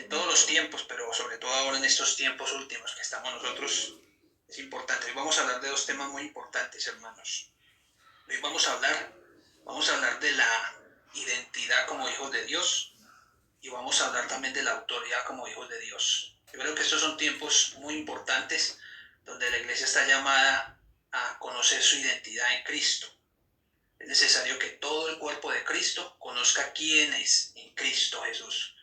en todos los tiempos, pero sobre todo ahora en estos tiempos últimos que estamos nosotros, es importante. Hoy vamos a hablar de dos temas muy importantes, hermanos. Hoy vamos a hablar de la identidad como hijos de Dios y vamos a hablar también de la autoridad como hijos de Dios. Yo creo que estos son tiempos muy importantes donde la iglesia está llamada a conocer su identidad en Cristo. Es necesario que todo el cuerpo de Cristo conozca quién es en Cristo Jesús.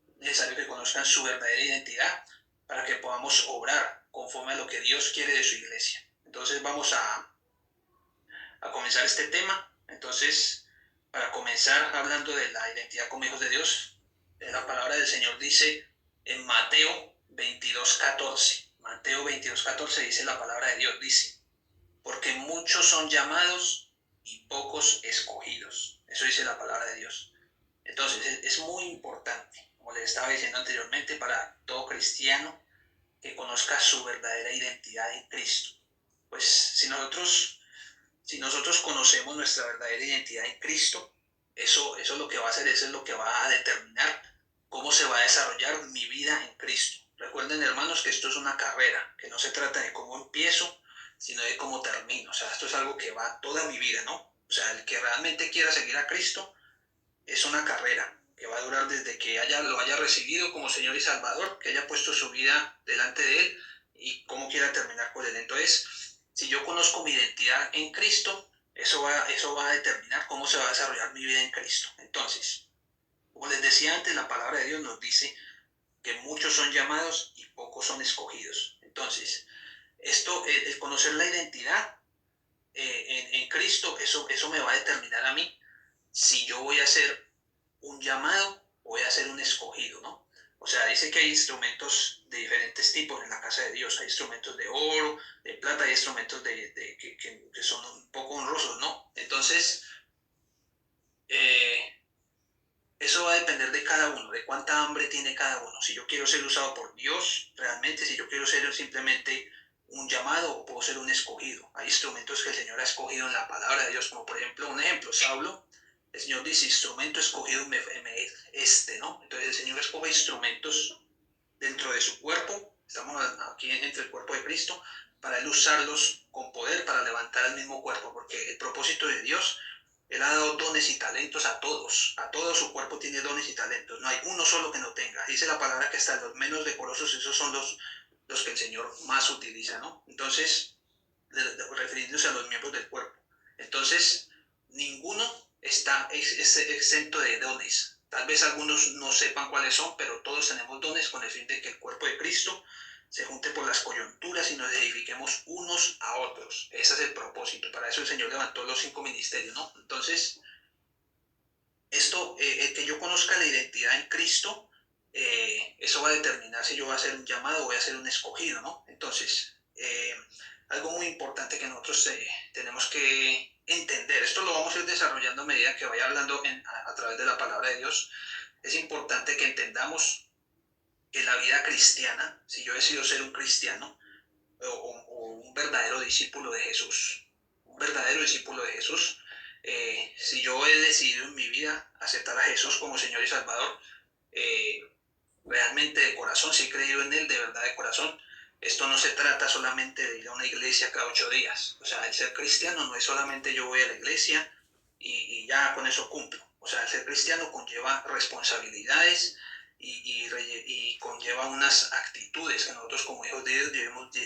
Es necesario que conozcan su verdadera identidad para que podamos obrar conforme a lo que Dios quiere de su iglesia. Entonces vamos a comenzar este tema. Entonces, para comenzar hablando de la identidad como hijos de Dios, la palabra del Señor dice en Mateo 22:14. Mateo 22:14 dice la palabra de Dios, dice, porque muchos son llamados y pocos escogidos. Eso dice la palabra de Dios. Entonces, es muy importante, como les estaba diciendo anteriormente, para todo cristiano que conozca su verdadera identidad en Cristo. Pues si nosotros conocemos nuestra verdadera identidad en Cristo, eso es lo que va a hacer, eso es lo que va a determinar cómo se va a desarrollar mi vida en Cristo. Recuerden, hermanos, que esto es una carrera, que no se trata de cómo empiezo, sino de cómo termino. O sea, esto es algo que va toda mi vida, ¿no? O sea, el que realmente quiera seguir a Cristo es una carrera que va a durar desde que lo haya recibido como Señor y Salvador, que haya puesto su vida delante de Él y cómo quiera terminar con Él. Entonces, si yo conozco mi identidad en Cristo, eso va a determinar cómo se va a desarrollar mi vida en Cristo. Entonces, como les decía antes, la palabra de Dios nos dice que muchos son llamados y pocos son escogidos. Entonces, el conocer la identidad en Cristo, eso me va a determinar a mí si yo voy a ser un llamado o voy a ser un escogido, ¿no? O sea, dice que hay instrumentos de diferentes tipos en la casa de Dios. Hay instrumentos de oro, de plata, hay instrumentos que son un poco honrosos, ¿no? Entonces, eso va a depender de cada uno, de cuánta hambre tiene cada uno. Si yo quiero ser usado por Dios, realmente, si yo quiero ser simplemente un llamado o puedo ser un escogido. Hay instrumentos que el Señor ha escogido en la palabra de Dios, como por ejemplo, un ejemplo, Saulo. El Señor dice, instrumento escogido ¿no? Entonces el Señor escoge instrumentos dentro de su cuerpo, estamos aquí entre el cuerpo de Cristo, para Él usarlos con poder para levantar al mismo cuerpo, porque el propósito de Dios, Él ha dado dones y talentos a todo su cuerpo tiene dones y talentos, no hay uno solo que no tenga. Dice la palabra que hasta los menos decorosos, esos son los que el Señor más utiliza, ¿no? Entonces, refiriéndose a los miembros del cuerpo. Entonces, ninguno está exento de dones. Tal vez algunos no sepan cuáles son, pero todos tenemos dones con el fin de que el cuerpo de Cristo se junte por las coyunturas y nos edifiquemos unos a otros. Ese es el propósito. Para eso el Señor levantó los 5 ministerios, ¿no? Entonces, el que yo conozca la identidad en Cristo, eso va a determinar si yo voy a ser un llamado o voy a ser un escogido, ¿no? Entonces, algo muy importante que nosotros tenemos que entender, esto lo vamos a ir desarrollando a medida que vaya hablando a través de la palabra de Dios. Es importante que entendamos que la vida cristiana, si yo decido ser un cristiano o un verdadero discípulo de Jesús, si yo he decidido en mi vida aceptar a Jesús como Señor y Salvador, realmente de corazón, si he creído en Él de verdad de corazón, esto no se trata solamente de ir a una iglesia cada 8 días. O sea, el ser cristiano no es solamente yo voy a la iglesia y ya con eso cumplo. O sea, el ser cristiano conlleva responsabilidades y conlleva unas actitudes que nosotros como hijos de Dios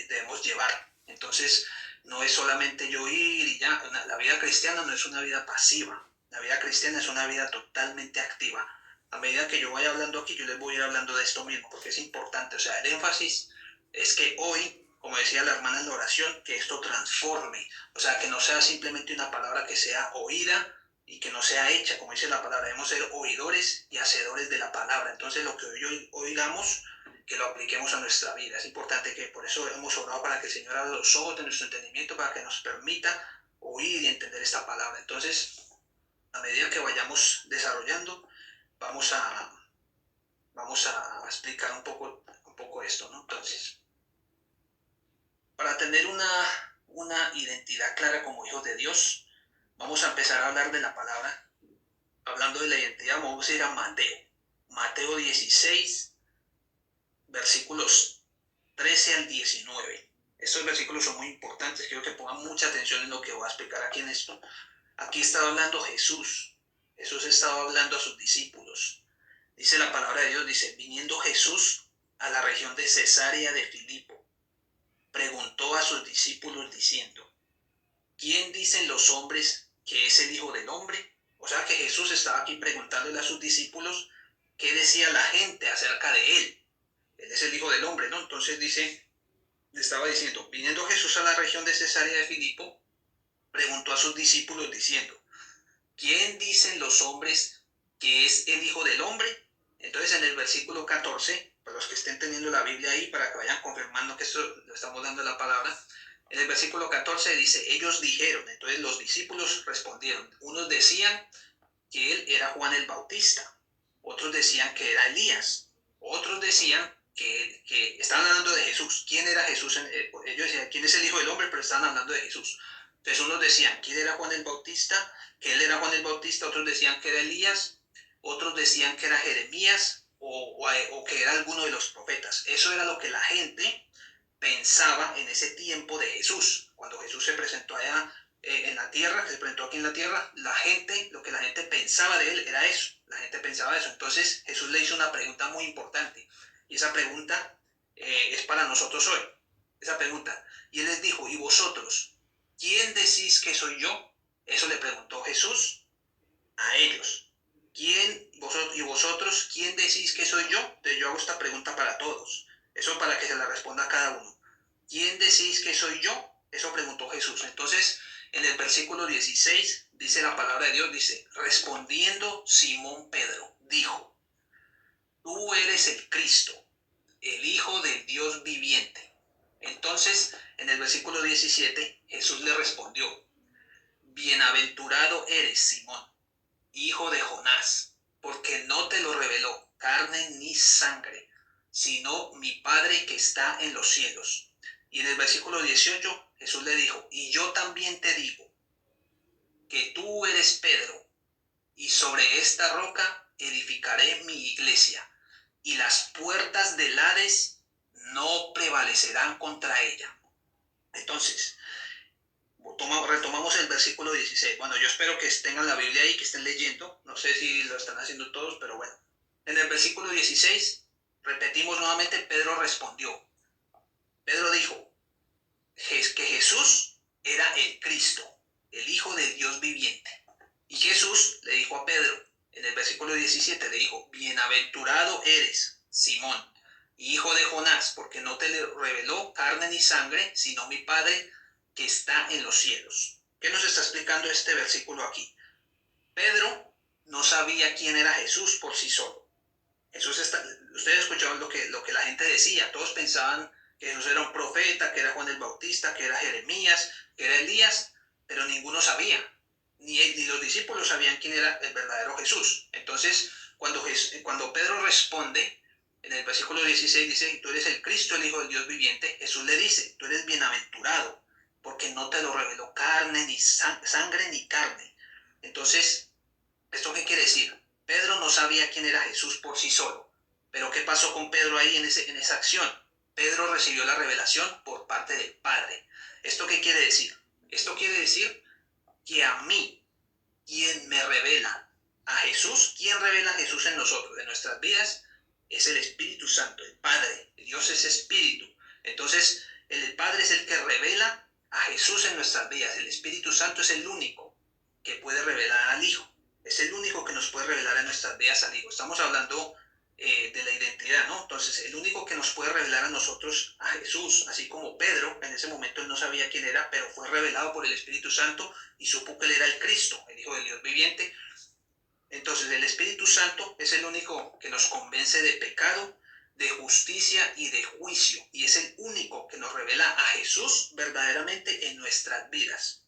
debemos llevar. Entonces, no es solamente yo ir y ya. La vida cristiana no es una vida pasiva. La vida cristiana es una vida totalmente activa. A medida que yo vaya hablando aquí, yo les voy a ir hablando de esto mismo, porque es importante. O sea, el énfasis es que hoy, como decía la hermana en la oración, que esto transforme. O sea, que no sea simplemente una palabra que sea oída y que no sea hecha, como dice la palabra. Debemos ser oidores y hacedores de la palabra. Entonces, lo que hoy oigamos, que lo apliquemos a nuestra vida. Es importante que por eso hemos orado para que el Señor abra los ojos de nuestro entendimiento, para que nos permita oír y entender esta palabra. Entonces, a medida que vayamos desarrollando, vamos a explicar un poco esto, ¿no? Entonces, para tener una identidad clara como hijos de Dios, vamos a empezar a hablar de la palabra. Hablando de la identidad, vamos a ir a Mateo 16, versículos 13 al 19. Estos versículos son muy importantes, quiero que pongan mucha atención en lo que voy a explicar aquí en esto. Aquí estaba hablando Jesús. Jesús estaba hablando a sus discípulos. Dice la palabra de Dios, dice, viniendo Jesús a la región de Cesarea de Filipo, preguntó a sus discípulos diciendo, ¿quién dicen los hombres que es el Hijo del Hombre? O sea que Jesús estaba aquí preguntándole a sus discípulos qué decía la gente acerca de él. Él es el Hijo del Hombre, ¿no? Entonces dice, le estaba diciendo, viniendo Jesús a la región de Cesarea de Filipo, preguntó a sus discípulos diciendo, ¿quién dicen los hombres que es el Hijo del Hombre? Entonces en el versículo 14, para los que estén teniendo la Biblia ahí, para que vayan confirmando que esto lo estamos dando la palabra, en el versículo 14 dice, ellos dijeron, entonces los discípulos respondieron, unos decían que él era Juan el Bautista, otros decían que era Elías, otros decían que estaban hablando de Jesús. ¿Quién era Jesús? Ellos decían, ¿quién es el Hijo del Hombre? Pero estaban hablando de Jesús. Entonces unos decían, ¿quién era Juan el Bautista? Que él era Juan el Bautista, otros decían que era Elías, otros decían que era Jeremías o que era alguno de los profetas. Eso era lo que la gente pensaba en ese tiempo de Jesús. Cuando Jesús se presentó allá en la tierra, se presentó aquí en la tierra, lo que la gente pensaba de él era eso. La gente pensaba eso. Entonces Jesús le hizo una pregunta muy importante. Y esa pregunta es para nosotros hoy. Esa pregunta. Y él les dijo, ¿y vosotros? ¿Quién decís que soy yo? Eso le preguntó Jesús a ellos. ¿Y vosotros, quién decís que soy yo? Entonces yo hago esta pregunta para todos. Eso para que se la responda a cada uno. ¿Quién decís que soy yo? Eso preguntó Jesús. Entonces, en el versículo 16, dice la palabra de Dios, dice, respondiendo Simón Pedro, dijo, tú eres el Cristo, el Hijo del Dios viviente. Entonces, en el versículo 17, Jesús le respondió, bienaventurado eres, Simón, hijo de Jonás, porque no te lo reveló carne ni sangre, sino mi Padre que está en los cielos. Y en el versículo 18, Jesús le dijo, y yo también te digo, que tú eres Pedro, y sobre esta roca edificaré mi iglesia, y las puertas del Hades no prevalecerán contra ella. Entonces, retomamos el versículo 16. Bueno, yo espero que tengan la Biblia ahí, que estén leyendo. No sé si lo están haciendo todos, pero bueno. En el versículo 16, repetimos nuevamente, Pedro respondió. Pedro dijo que Jesús era el Cristo, el Hijo del Dios viviente. Y Jesús le dijo a Pedro, en el versículo 17, le dijo, bienaventurado eres, Simón, hijo de Jonás, porque no te le reveló carne ni sangre, sino mi Padre que está en los cielos. ¿Qué nos está explicando este versículo aquí? Pedro no sabía quién era Jesús por sí solo. Ustedes escuchaban lo que la gente decía. Todos pensaban que Jesús era un profeta, que era Juan el Bautista, que era Jeremías, que era Elías, pero ninguno sabía. Ni los discípulos sabían quién era el verdadero Jesús. Entonces, cuando Pedro responde, en el versículo 16 dice, tú eres el Cristo, el Hijo del Dios viviente, Jesús le dice, tú eres bienaventurado, porque no te lo reveló carne, ni sangre, ni carne. Entonces, ¿esto qué quiere decir? Pedro no sabía quién era Jesús por sí solo. Pero ¿qué pasó con Pedro ahí en esa acción? Pedro recibió la revelación por parte del Padre. ¿Esto qué quiere decir? Esto quiere decir que a mí, quien me revela a Jesús, quien revela a Jesús en nosotros, en nuestras vidas, es el Espíritu Santo, el Padre. Dios es Espíritu. Entonces, el Padre es el que revela a Jesús en nuestras vidas. El Espíritu Santo es el único que puede revelar al Hijo. Es el único que nos puede revelar en nuestras vidas al Hijo. Estamos hablando de la identidad, ¿no? Entonces, el único que nos puede revelar a nosotros a Jesús, así como Pedro, en ese momento él no sabía quién era, pero fue revelado por el Espíritu Santo y supo que él era el Cristo, el Hijo del Dios viviente. Entonces, el Espíritu Santo es el único que nos convence de pecado, de justicia y de juicio, y es el único que nos revela a Jesús verdaderamente en nuestras vidas.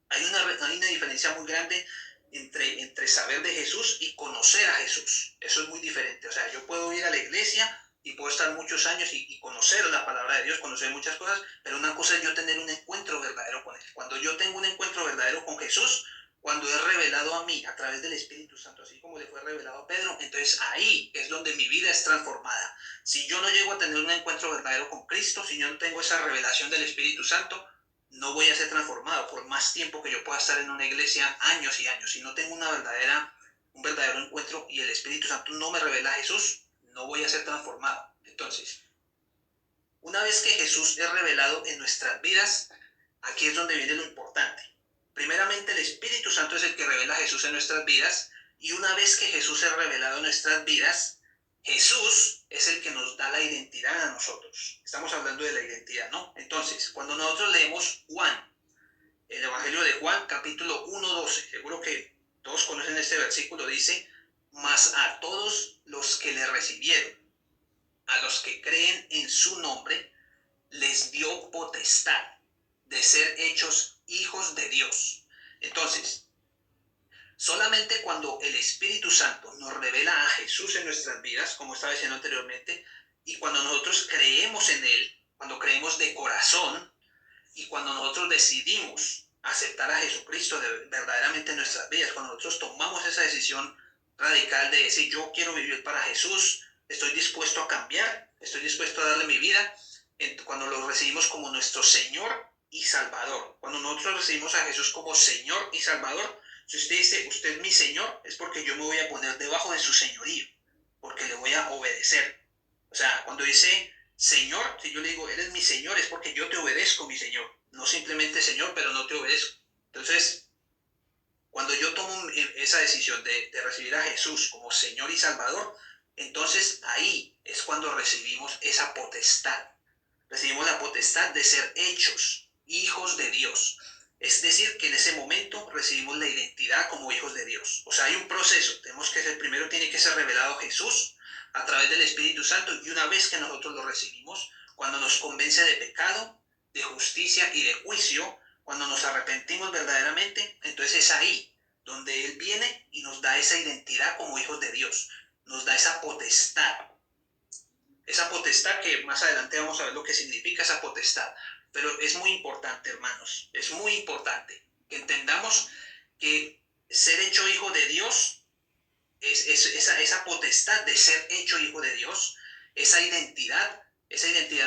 Hay una diferencia muy grande entre saber de Jesús y conocer a Jesús. Eso es muy diferente. O sea, yo puedo ir a la iglesia y puedo estar muchos años y conocer la palabra de Dios, conocer muchas cosas, pero una cosa es yo tener un encuentro verdadero con Él. Cuando yo tengo un encuentro verdadero con Jesús, cuando es revelado a mí a través del Espíritu Santo, así como le fue revelado a Pedro, entonces ahí es donde mi vida es transformada. Si yo no llego a tener un encuentro verdadero con Cristo, si yo no tengo esa revelación del Espíritu Santo, no voy a ser transformado por más tiempo que yo pueda estar en una iglesia, años y años. Si no tengo un verdadero encuentro y el Espíritu Santo no me revela a Jesús, no voy a ser transformado. Entonces, una vez que Jesús es revelado en nuestras vidas, aquí es donde viene lo importante. Primeramente, el Espíritu Santo es el que revela a Jesús en nuestras vidas, y una vez que Jesús es revelado en nuestras vidas, Jesús es el que nos da la identidad a nosotros. Estamos hablando de la identidad, ¿no? Entonces, cuando nosotros leemos Juan, el Evangelio de Juan, capítulo 1:12, seguro que todos conocen este versículo, dice: mas a todos los que le recibieron, a los que creen en su nombre, les dio potestad de ser hechos hijos de Dios. Entonces, solamente cuando el Espíritu Santo nos revela a Jesús en nuestras vidas, como estaba diciendo anteriormente, y cuando nosotros creemos en Él, cuando creemos de corazón, y cuando nosotros decidimos aceptar a Jesucristo verdaderamente en nuestras vidas, cuando nosotros tomamos esa decisión radical de decir: yo quiero vivir para Jesús, estoy dispuesto a cambiar, estoy dispuesto a darle mi vida, cuando lo recibimos como nuestro Señor y Salvador, cuando nosotros recibimos a Jesús como Señor y Salvador, si usted dice: usted es mi Señor, es porque yo me voy a poner debajo de su señorío, porque le voy a obedecer. O sea, cuando dice Señor, si yo le digo: eres mi Señor, es porque yo te obedezco, mi Señor. No simplemente Señor, pero no te obedezco. Entonces, cuando yo tomo esa decisión de recibir a Jesús como Señor y Salvador, entonces ahí es cuando recibimos esa potestad. Recibimos la potestad de ser hechos hijos de Dios. Es decir, que en ese momento recibimos la identidad como hijos de Dios. O sea, hay un proceso. Primero tiene que ser revelado Jesús a través del Espíritu Santo, y una vez que nosotros lo recibimos, cuando nos convence de pecado, de justicia y de juicio, cuando nos arrepentimos verdaderamente, entonces es ahí donde Él viene y nos da esa identidad como hijos de Dios, nos da esa potestad que más adelante vamos a ver lo que significa esa potestad. Pero es muy importante, hermanos, es muy importante que entendamos que ser hecho hijo de Dios es esa potestad de ser hecho hijo de Dios, esa identidad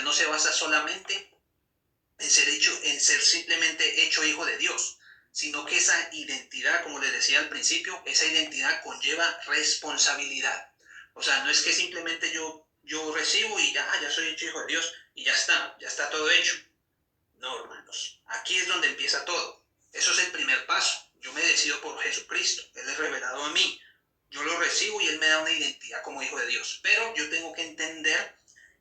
no se basa solamente en ser simplemente hecho hijo de Dios, sino que esa identidad, como les decía al principio, esa identidad conlleva responsabilidad. O sea, no es que simplemente yo recibo y ya soy hecho hijo de Dios y ya está todo hecho. No, hermanos, aquí es donde empieza todo. Eso es el primer paso. Yo me decido por Jesucristo, Él es revelado a mí. Yo lo recibo y Él me da una identidad como hijo de Dios. Pero yo tengo que entender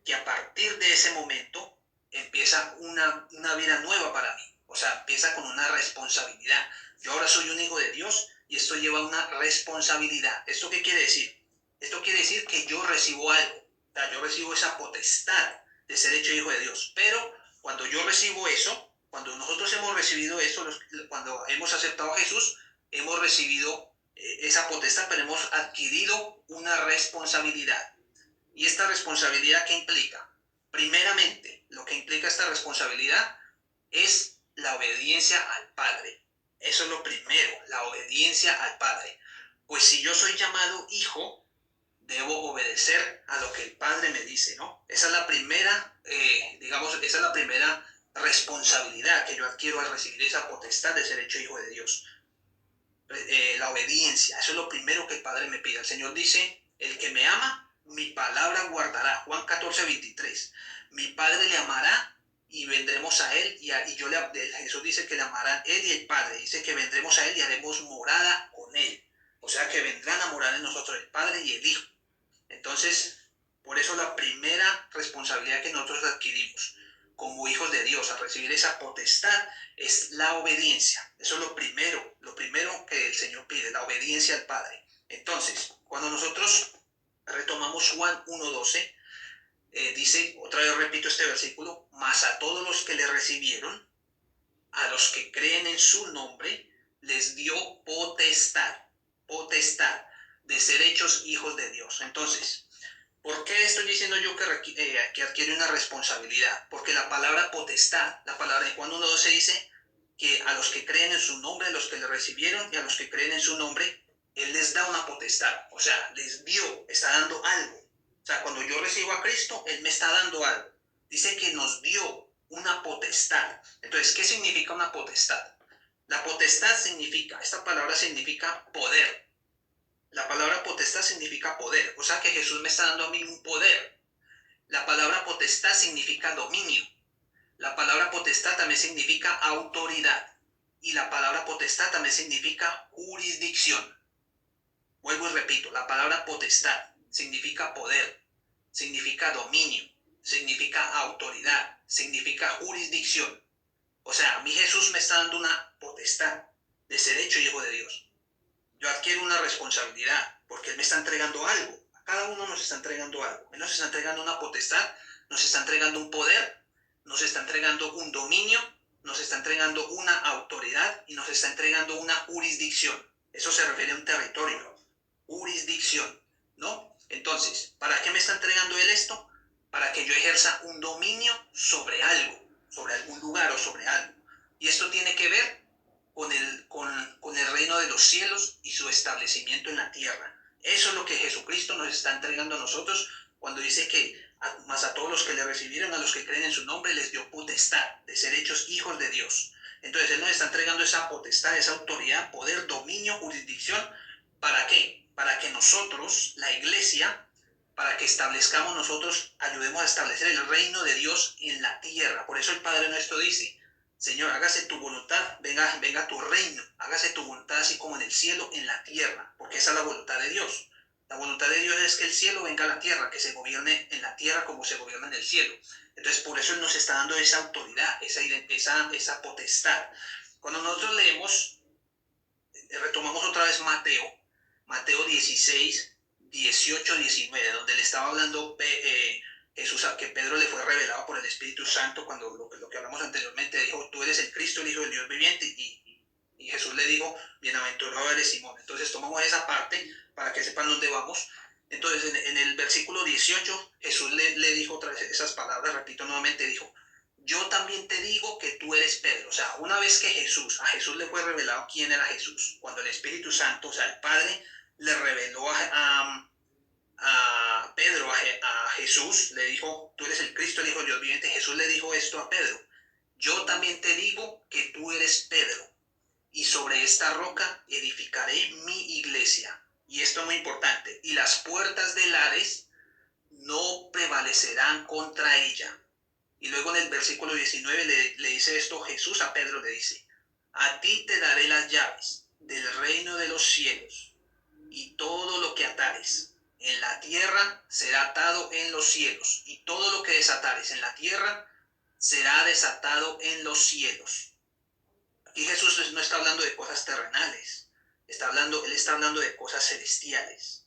que a partir de ese momento empieza una vida nueva para mí. O sea, empieza con una responsabilidad. Yo ahora soy un hijo de Dios y esto lleva una responsabilidad. ¿Esto qué quiere decir? Esto quiere decir que yo recibo algo. O sea, yo recibo esa potestad de ser hecho hijo de Dios. Pero cuando yo recibo eso, cuando nosotros hemos recibido eso, cuando hemos aceptado a Jesús, hemos recibido esa potestad, pero hemos adquirido una responsabilidad. ¿Y esta responsabilidad qué implica? Primeramente, lo que implica esta responsabilidad es la obediencia al Padre. Eso es lo primero, la obediencia al Padre. Pues si yo soy llamado hijo, debo obedecer a lo que el Padre me dice, ¿no? Esa es la primera, esa es la primera responsabilidad que yo adquiero al recibir esa potestad de ser hecho hijo de Dios. La obediencia, eso es lo primero que el Padre me pide. El Señor dice: el que me ama, mi palabra guardará. Juan 14:23. Mi Padre le amará y vendremos a Él. Jesús dice que le amarán Él y el Padre. Dice que vendremos a Él y haremos morada con Él. O sea que vendrán a morar en nosotros el Padre y el Hijo. Entonces, por eso la primera responsabilidad que nosotros adquirimos como hijos de Dios al recibir esa potestad es la obediencia. Eso es lo primero que el Señor pide, la obediencia al Padre. Entonces, cuando nosotros retomamos Juan 1:12, dice, otra vez repito este versículo: mas a todos los que le recibieron, a los que creen en su nombre, les dio potestad de ser hechos hijos de Dios. Entonces, ¿por qué estoy diciendo yo que adquiere una responsabilidad? Porque la palabra potestad, la palabra en Juan 1:12 dice que a los que creen en su nombre, a los que le recibieron y a los que creen en su nombre, Él les da una potestad. O sea, les dio, está dando algo. O sea, cuando yo recibo a Cristo, Él me está dando algo. Dice que nos dio una potestad. Entonces, ¿qué significa una potestad? La potestad significa, esta palabra significa poder. La palabra potestad significa poder. O sea que Jesús me está dando a mí un poder. La palabra potestad significa dominio. La palabra potestad también significa autoridad. Y la palabra potestad también significa jurisdicción. Vuelvo y repito, la palabra potestad significa poder, significa dominio, significa autoridad, significa jurisdicción. O sea, a mí Jesús me está dando una potestad de ser hecho hijo de Dios. Yo adquiero una responsabilidad porque Él me está entregando algo. A cada uno nos está entregando algo. Él nos está entregando una potestad, nos está entregando un poder, nos está entregando un dominio, nos está entregando una autoridad y nos está entregando una jurisdicción. Eso se refiere a un territorio. Jurisdicción, ¿no? Entonces, ¿para qué me está entregando Él esto? Para que yo ejerza un dominio sobre algo, sobre algún lugar o sobre algo. Y esto tiene que ver con el reino de los cielos y su establecimiento en la tierra. Eso es lo que Jesucristo nos está entregando a nosotros cuando dice que más a todos los que le recibieron, a los que creen en su nombre, les dio potestad de ser hechos hijos de Dios. Entonces Él nos está entregando esa potestad, esa autoridad, poder, dominio, jurisdicción. ¿Para qué? Para que nosotros, la iglesia, para que establezcamos nosotros, ayudemos a establecer el reino de Dios en la tierra. Por eso el Padre nuestro dice: Señor, hágase tu voluntad, venga tu reino, hágase tu voluntad así como en el cielo, en la tierra, porque esa es la voluntad de Dios. La voluntad de Dios es que el cielo venga a la tierra, que se gobierne en la tierra como se gobierna en el cielo. Entonces, por eso Él nos está dando esa autoridad, esa potestad. Cuando nosotros leemos, retomamos otra vez Mateo 16, 18, 19, donde le estaba hablando Jesús, a que Pedro le fue revelado por el Espíritu Santo, cuando lo que hablamos anteriormente, dijo: tú eres el Cristo, el Hijo del Dios viviente, y Jesús le dijo: bienaventurado eres Simón. Entonces tomamos esa parte para que sepan dónde vamos. Entonces en el versículo 18 Jesús le dijo otra vez esas palabras, repito nuevamente, dijo: yo también te digo que tú eres Pedro. O sea, una vez que a Jesús le fue revelado quién era Jesús, cuando el Espíritu Santo, o sea, el Padre le reveló a Pedro, a Jesús, le dijo: tú eres el Cristo, el Hijo del Dios viviente. Jesús le dijo esto a Pedro: yo también te digo que tú eres Pedro, y sobre esta roca edificaré mi iglesia. Y esto es muy importante: y las puertas del Hades no prevalecerán contra ella. Y luego en el versículo 19 le dice esto Jesús a Pedro, le dice: a ti te daré las llaves del reino de los cielos, y todo lo que atares en la tierra será atado en los cielos, y todo lo que desatares en la tierra será desatado en los cielos. Aquí Jesús no está hablando de cosas terrenales, Él está hablando de cosas celestiales.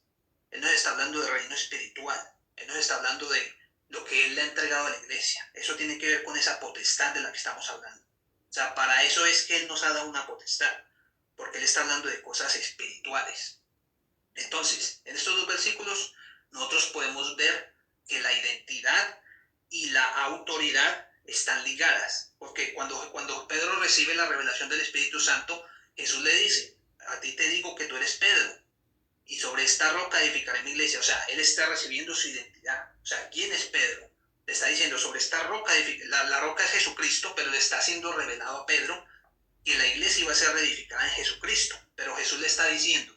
Él nos está hablando de reino espiritual. Él nos está hablando de lo que Él le ha entregado a la iglesia. Eso tiene que ver con esa potestad de la que estamos hablando. O sea, para eso es que Él nos ha dado una potestad, porque Él está hablando de cosas espirituales. Entonces, en estos dos versículos nosotros podemos ver que la identidad y la autoridad están ligadas, porque cuando Pedro recibe la revelación del Espíritu Santo, Jesús le dice: a ti te digo que tú eres Pedro, y sobre esta roca edificaré mi iglesia. O sea, él está recibiendo su identidad. O sea, ¿quién es Pedro? Le está diciendo: sobre esta roca, la roca es Jesucristo, pero le está siendo revelado a Pedro que la iglesia iba a ser reedificada en Jesucristo. Pero Jesús le está diciendo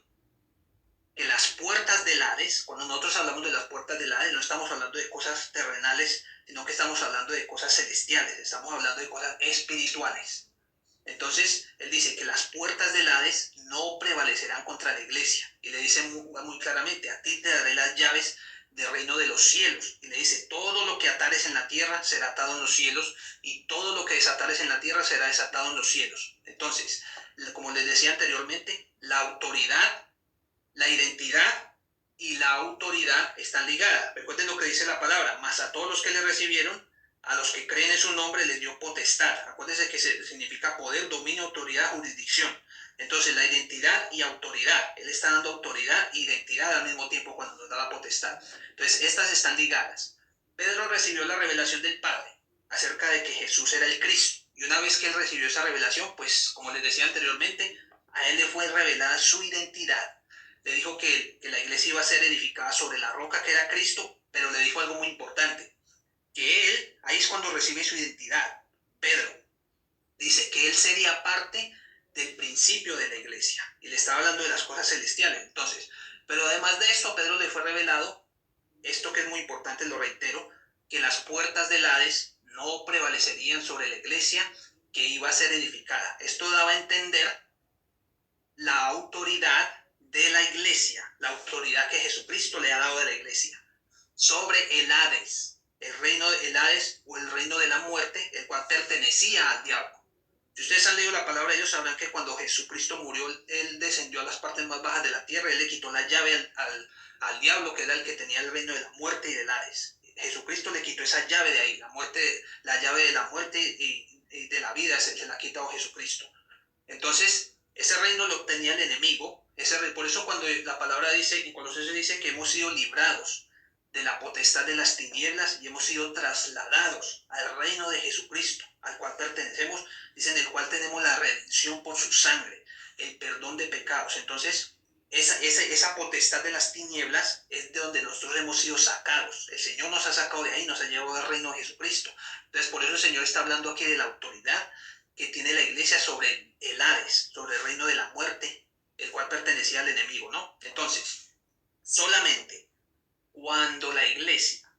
que las puertas del Hades, cuando nosotros hablamos de las puertas del Hades, no estamos hablando de cosas terrenales, sino que estamos hablando de cosas celestiales, estamos hablando de cosas espirituales. Entonces, Él dice que las puertas del Hades no prevalecerán contra la iglesia. Y le dice muy claramente: a ti te daré las llaves del reino de los cielos. Y le dice: todo lo que atares en la tierra será atado en los cielos, y todo lo que desatares en la tierra será desatado en los cielos. Entonces, como les decía anteriormente, la autoridad, la identidad y la autoridad están ligadas. Recuerden lo que dice la palabra: mas a todos los que le recibieron, a los que creen en su nombre, les dio potestad. Acuérdense que significa poder, dominio, autoridad, jurisdicción. Entonces, la identidad y autoridad. Él está dando autoridad e identidad al mismo tiempo cuando nos da la potestad. Entonces, estas están ligadas. Pedro recibió la revelación del Padre acerca de que Jesús era el Cristo. Y una vez que él recibió esa revelación, pues, como les decía anteriormente, a él le fue revelada su identidad. Le dijo que la iglesia iba a ser edificada sobre la roca que era Cristo, pero le dijo algo muy importante, que él, ahí es cuando recibe su identidad. Pedro dice que él sería parte del principio de la iglesia, y le estaba hablando de las cosas celestiales. Entonces, pero además de esto, a Pedro le fue revelado esto que es muy importante, lo reitero, que las puertas del Hades no prevalecerían sobre la iglesia que iba a ser edificada. Esto daba a entender la autoridad de la iglesia, la autoridad que Jesucristo le ha dado a la iglesia sobre el Hades, el reino del Hades o el reino de la muerte, el cual pertenecía al diablo. Si ustedes han leído la palabra de Dios, sabrán que cuando Jesucristo murió, él descendió a las partes más bajas de la tierra, él le quitó la llave al diablo, que era el que tenía el reino de la muerte y del Hades. Jesucristo le quitó esa llave de ahí, la llave de la muerte y de la vida se la ha quitado Jesucristo. Entonces, ese reino lo obtenía el enemigo. Por eso cuando la palabra dice, en Colosenses dice que hemos sido librados de la potestad de las tinieblas y hemos sido trasladados al reino de Jesucristo, al cual pertenecemos, dice, en el cual tenemos la redención por su sangre, el perdón de pecados. Entonces, esa potestad de las tinieblas es de donde nosotros hemos sido sacados. El Señor nos ha sacado de ahí, nos ha llevado al reino de Jesucristo. Entonces, por eso el Señor está hablando aquí de la autoridad que tiene la iglesia sobre el Hades, sobre el reino de la muerte, el cual pertenecía al enemigo, ¿no? Entonces, solamente cuando la iglesia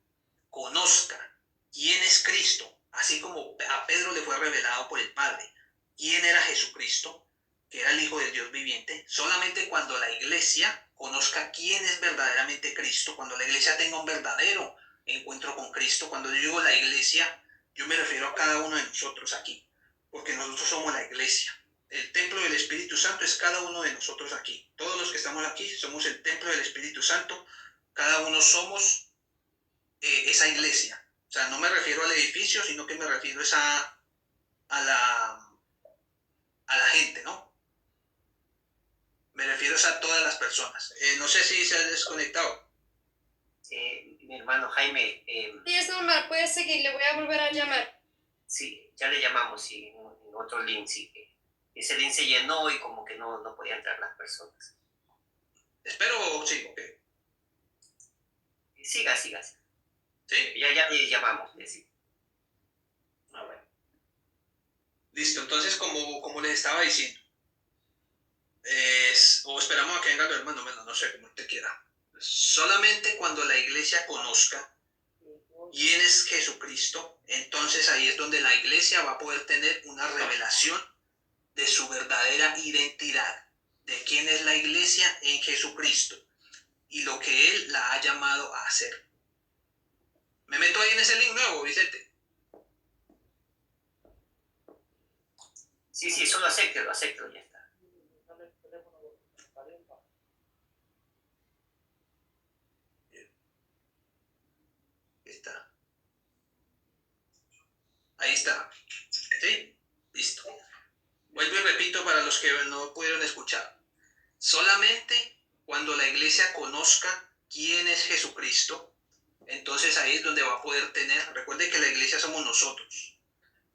conozca quién es Cristo, así como a Pedro le fue revelado por el Padre quién era Jesucristo, que era el Hijo del Dios viviente, solamente cuando la iglesia conozca quién es verdaderamente Cristo, cuando la iglesia tenga un verdadero encuentro con Cristo. Cuando yo digo la iglesia, yo me refiero a cada uno de nosotros aquí, porque nosotros somos la iglesia. El templo del Espíritu Santo es cada uno de nosotros aquí. Todos los que estamos aquí somos el templo del Espíritu Santo. Cada uno somos esa iglesia. O sea, no me refiero al edificio, sino que me refiero a la gente, ¿no? Me refiero a todas las personas. No sé si se ha desconectado. Mi hermano Jaime... Sí, es normal, puedes seguir, le voy a volver a llamar. Sí, ya le llamamos, sí, en otro link, sí. Ese link se llenó y como que no podían entrar las personas. Espero, sí, ok. Siga. ¿Sí? Ya le llamamos, sí. Ah, bueno. Listo, entonces como les estaba diciendo, o esperamos a que venga el hermano, no sé, como usted quiera. Solamente cuando la iglesia conozca quién es Jesucristo, entonces ahí es donde la iglesia va a poder tener una revelación de su verdadera identidad, de quién es la iglesia en Jesucristo y lo que Él la ha llamado a hacer. ¿Me meto ahí en ese link nuevo, Vicente? Sí, solo acepto, ya está. Ahí está. ¿Sí? Listo. Vuelvo y repito para los que no pudieron escuchar. Solamente cuando la iglesia conozca quién es Jesucristo, entonces ahí es donde va a poder tener. Recuerde que la iglesia somos nosotros.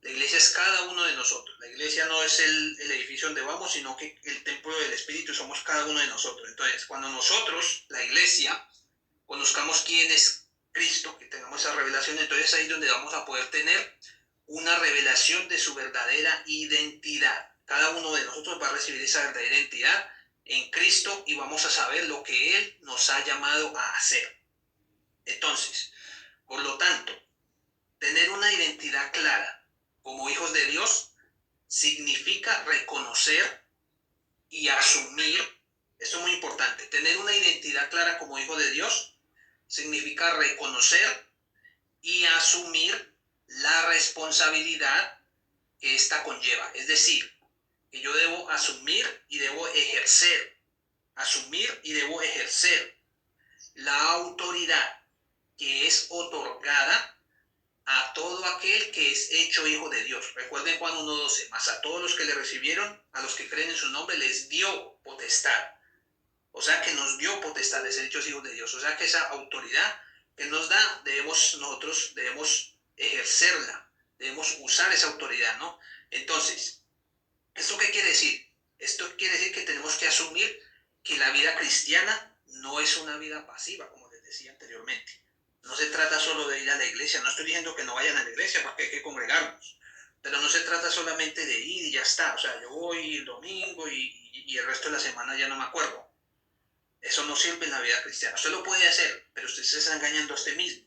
La iglesia es cada uno de nosotros. La iglesia no es el edificio donde vamos, sino que el templo del Espíritu somos cada uno de nosotros. Entonces, cuando nosotros, la iglesia, conozcamos quién es Cristo, que tengamos esa revelación, entonces ahí es donde vamos a poder tener una revelación de su verdadera identidad. Cada uno de nosotros va a recibir esa verdadera identidad en Cristo y vamos a saber lo que Él nos ha llamado a hacer. Entonces, por lo tanto, tener una identidad clara como hijos de Dios significa reconocer y asumir. Esto es muy importante. Tener una identidad clara como hijo de Dios significa reconocer y asumir la responsabilidad que ésta conlleva. Es decir, que yo debo asumir y debo ejercer la autoridad que es otorgada a todo aquel que es hecho hijo de Dios. Recuerden Juan 1:12, mas a todos los que le recibieron, a los que creen en su nombre, les dio potestad. O sea que nos dio potestad de ser hechos hijos de Dios. O sea que esa autoridad que nos da, nosotros debemos ejercerla, debemos usar esa autoridad, ¿no? Entonces, ¿esto qué quiere decir? Esto quiere decir que tenemos que asumir que la vida cristiana no es una vida pasiva, como les decía anteriormente. No solo de ir a la iglesia, no estoy diciendo que no vayan a la iglesia porque hay que congregarnos, pero no se trata solamente de ir y ya está, o sea, yo voy el domingo y el resto de la semana ya no me acuerdo. Eso no sirve en la vida cristiana. Usted lo puede hacer, pero usted se está engañando a usted mismo,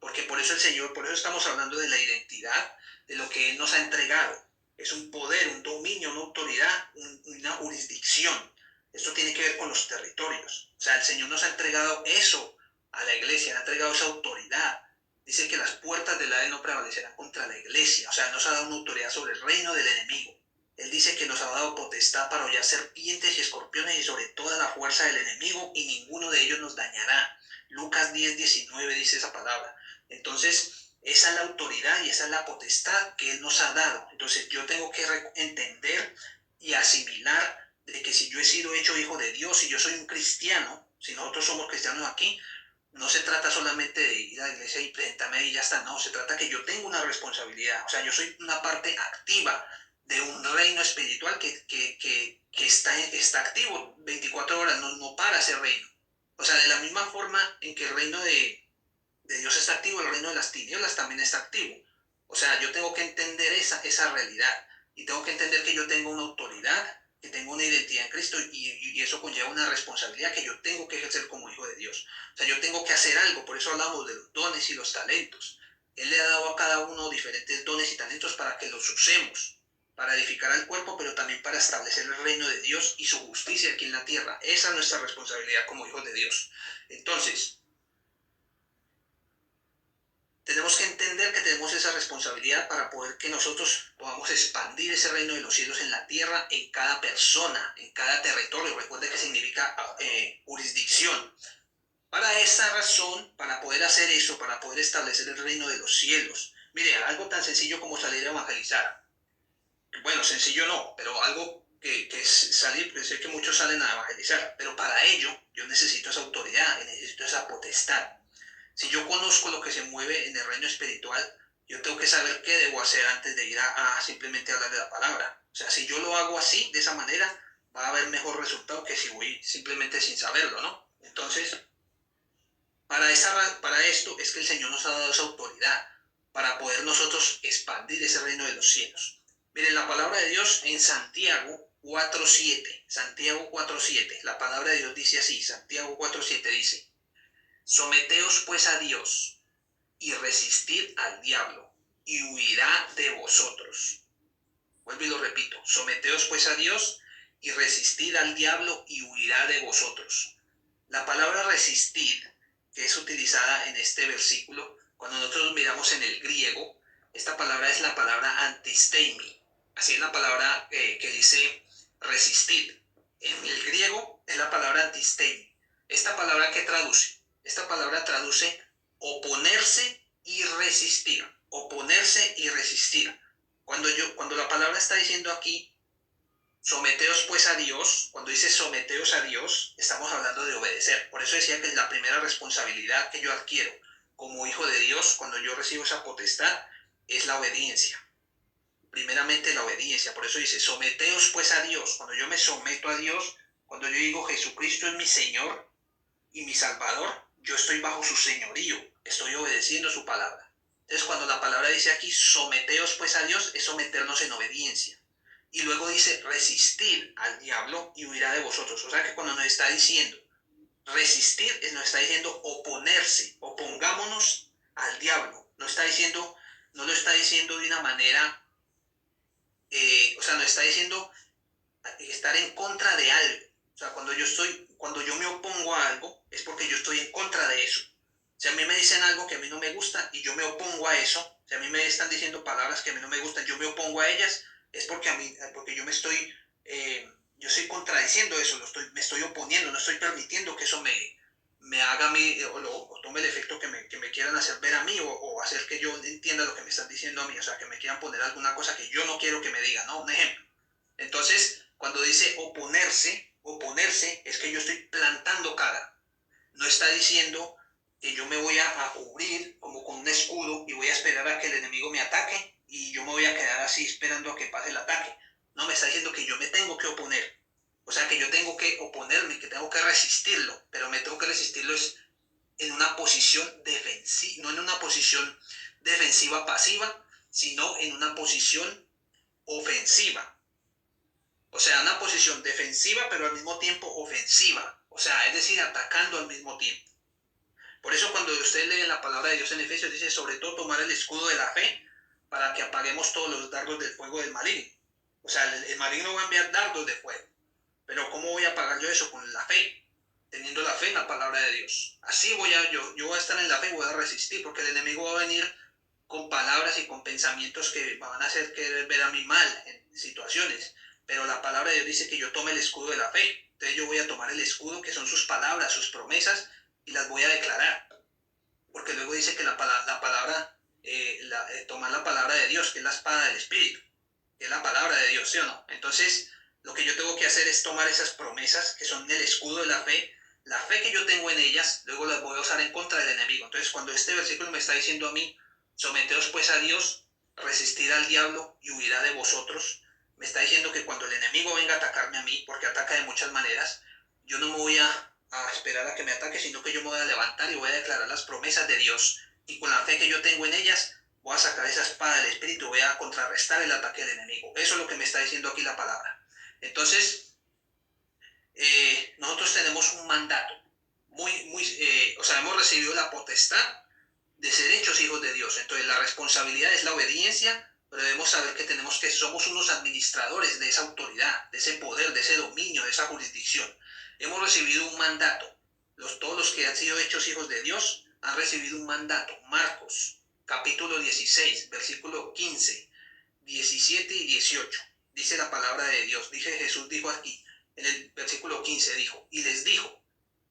porque por eso el Señor, por eso estamos hablando de la identidad, de lo que Él nos ha entregado. Es un poder, un dominio, una autoridad, una jurisdicción. Esto tiene que ver con los territorios. O sea, el Señor nos ha entregado eso a la iglesia, ha entregado esa autoridad. Dice que las puertas del Hades no prevalecerán contra la iglesia. O sea, nos ha dado una autoridad sobre el reino del enemigo. Él dice que nos ha dado potestad para hollar serpientes y escorpiones y sobre toda la fuerza del enemigo y ninguno de ellos nos dañará. Lucas 10:19 dice esa palabra. Entonces, esa es la autoridad y esa es la potestad que Él nos ha dado. Entonces, yo tengo que entender y asimilar de que si yo he sido hecho hijo de Dios, si yo soy un cristiano, si nosotros somos cristianos aquí, no se trata solamente de ir a la iglesia y presentarme ahí y ya está. No, se trata que yo tengo una responsabilidad. O sea, yo soy una parte activa de un reino espiritual que está activo 24 horas, no para ese reino. O sea, de la misma forma en que el reino de Dios está activo, el reino de las tinieblas también está activo. O sea, yo tengo que entender esa realidad y tengo que entender que yo tengo una autoridad, que tengo una identidad en Cristo y eso conlleva una responsabilidad que yo tengo que ejercer como hijo de Dios. O sea, yo tengo que hacer algo, por eso hablamos de los dones y los talentos. Él le ha dado a cada uno diferentes dones y talentos para que los usemos, para edificar al cuerpo, pero también para establecer el reino de Dios y su justicia aquí en la tierra. Esa es nuestra responsabilidad como hijos de Dios. Entonces, tenemos que entender que tenemos esa responsabilidad para poder que nosotros podamos expandir ese reino de los cielos en la tierra, en cada persona, en cada territorio. Recuerde que significa jurisdicción. Para esa razón, para poder hacer eso, para poder establecer el reino de los cielos, mire, algo tan sencillo como salir a evangelizar. Bueno, sencillo no, pero algo que es salir, sé que muchos salen a evangelizar, pero para ello yo necesito esa autoridad, necesito esa potestad. Si yo conozco lo que se mueve en el reino espiritual, yo tengo que saber qué debo hacer antes de ir a simplemente hablar de la palabra. O sea, si yo lo hago así, de esa manera, va a haber mejor resultado que si voy simplemente sin saberlo, ¿no? Entonces, para esto es que el Señor nos ha dado esa autoridad, para poder nosotros expandir ese reino de los cielos. Miren, la palabra de Dios en Santiago 4:7, Santiago 4:7, la palabra de Dios dice así, Santiago 4:7 dice: someteos pues a Dios y resistid al diablo y huirá de vosotros. Vuelvo y lo repito, someteos pues a Dios y resistid al diablo y huirá de vosotros. La palabra resistir, que es utilizada en este versículo, cuando nosotros miramos en el griego, esta palabra es la palabra antisteimi. Así es la palabra que dice resistir. En el griego es la palabra antisteimi. ¿Esta palabra qué traduce? Esta palabra traduce oponerse y resistir. Oponerse y resistir. Cuando la palabra está diciendo aquí, someteos pues a Dios, cuando dice someteos a Dios, estamos hablando de obedecer. Por eso decía que es la primera responsabilidad que yo adquiero como hijo de Dios, cuando yo recibo esa potestad, es la obediencia. Primeramente la obediencia. Por eso dice, someteos pues a Dios. Cuando yo me someto a Dios, cuando yo digo Jesucristo es mi Señor y mi Salvador, yo estoy bajo su señorío, estoy obedeciendo su palabra. Entonces, cuando la palabra dice aquí, someteos pues a Dios, es someternos en obediencia. Y luego dice, resistir al diablo y huirá de vosotros. O sea que cuando nos está diciendo resistir, nos está diciendo oponerse, opongámonos al diablo. No lo está diciendo de una manera, o sea, nos está diciendo estar en contra de algo. O sea, cuando yo me opongo a algo, es porque yo estoy en contra de eso. Si a mí me dicen algo que a mí no me gusta y yo me opongo a eso, si a mí me están diciendo palabras que a mí no me gustan, yo me opongo a ellas, es porque yo yo estoy contradiciendo eso, me estoy oponiendo, no estoy permitiendo que eso me haga a mí o tome el efecto que me quieran hacer ver a mí o hacer que yo entienda lo que me están diciendo a mí, o sea, que me quieran poner alguna cosa que yo no quiero que me digan, ¿no? Un ejemplo. Entonces, cuando dice oponerse es que yo estoy plantando cara. No está diciendo que yo me voy a cubrir como con un escudo y voy a esperar a que el enemigo me ataque y yo me voy a quedar así esperando a que pase el ataque. No, me está diciendo que yo me tengo que oponer. O sea, que yo tengo que oponerme, que tengo que resistirlo, pero me tengo que resistirlo es en una posición defensiva, no en una posición defensiva pasiva, sino en una posición ofensiva. O sea, una posición defensiva, pero al mismo tiempo ofensiva. O sea, es decir, atacando al mismo tiempo. Por eso cuando usted lee la palabra de Dios en Efesios, dice sobre todo tomar el escudo de la fe para que apaguemos todos los dardos del fuego del maligno. O sea, el maligno va a enviar dardos de fuego. Pero ¿cómo voy a apagar yo eso? Con la fe. Teniendo la fe en la palabra de Dios. Así yo voy a estar en la fe y voy a resistir, porque el enemigo va a venir con palabras y con pensamientos que van a hacer querer ver a mí mal en situaciones. Pero la palabra de Dios dice que yo tome el escudo de la fe. Entonces yo voy a tomar el escudo que son sus palabras, sus promesas, y las voy a declarar. Porque luego dice que tomar la palabra de Dios, que es la espada del Espíritu, que es la palabra de Dios, ¿sí o no? Entonces, lo que yo tengo que hacer es tomar esas promesas, que son el escudo de la fe que yo tengo en ellas, luego las voy a usar en contra del enemigo. Entonces, cuando este versículo me está diciendo a mí, someteos pues a Dios, resistid al diablo y huirá de vosotros, me está diciendo que cuando el enemigo venga a atacarme a mí, porque ataca de muchas maneras, yo no me voy a esperar a que me ataque, sino que yo me voy a levantar y voy a declarar las promesas de Dios, y con la fe que yo tengo en ellas, voy a sacar esa espada del Espíritu, voy a contrarrestar el ataque del enemigo. Eso es lo que me está diciendo aquí la palabra. Entonces, nosotros tenemos un mandato, hemos recibido la potestad de ser hechos hijos de Dios. Entonces, la responsabilidad es la obediencia, pero debemos saber que somos unos administradores de esa autoridad, de ese poder, de ese dominio, de esa jurisdicción. Hemos recibido un mandato. Todos los que han sido hechos hijos de Dios han recibido un mandato. Marcos, capítulo 16, versículo 15, 17 y 18. Dice la palabra de Dios. Jesús dijo aquí, en el versículo 15 dijo, y les dijo,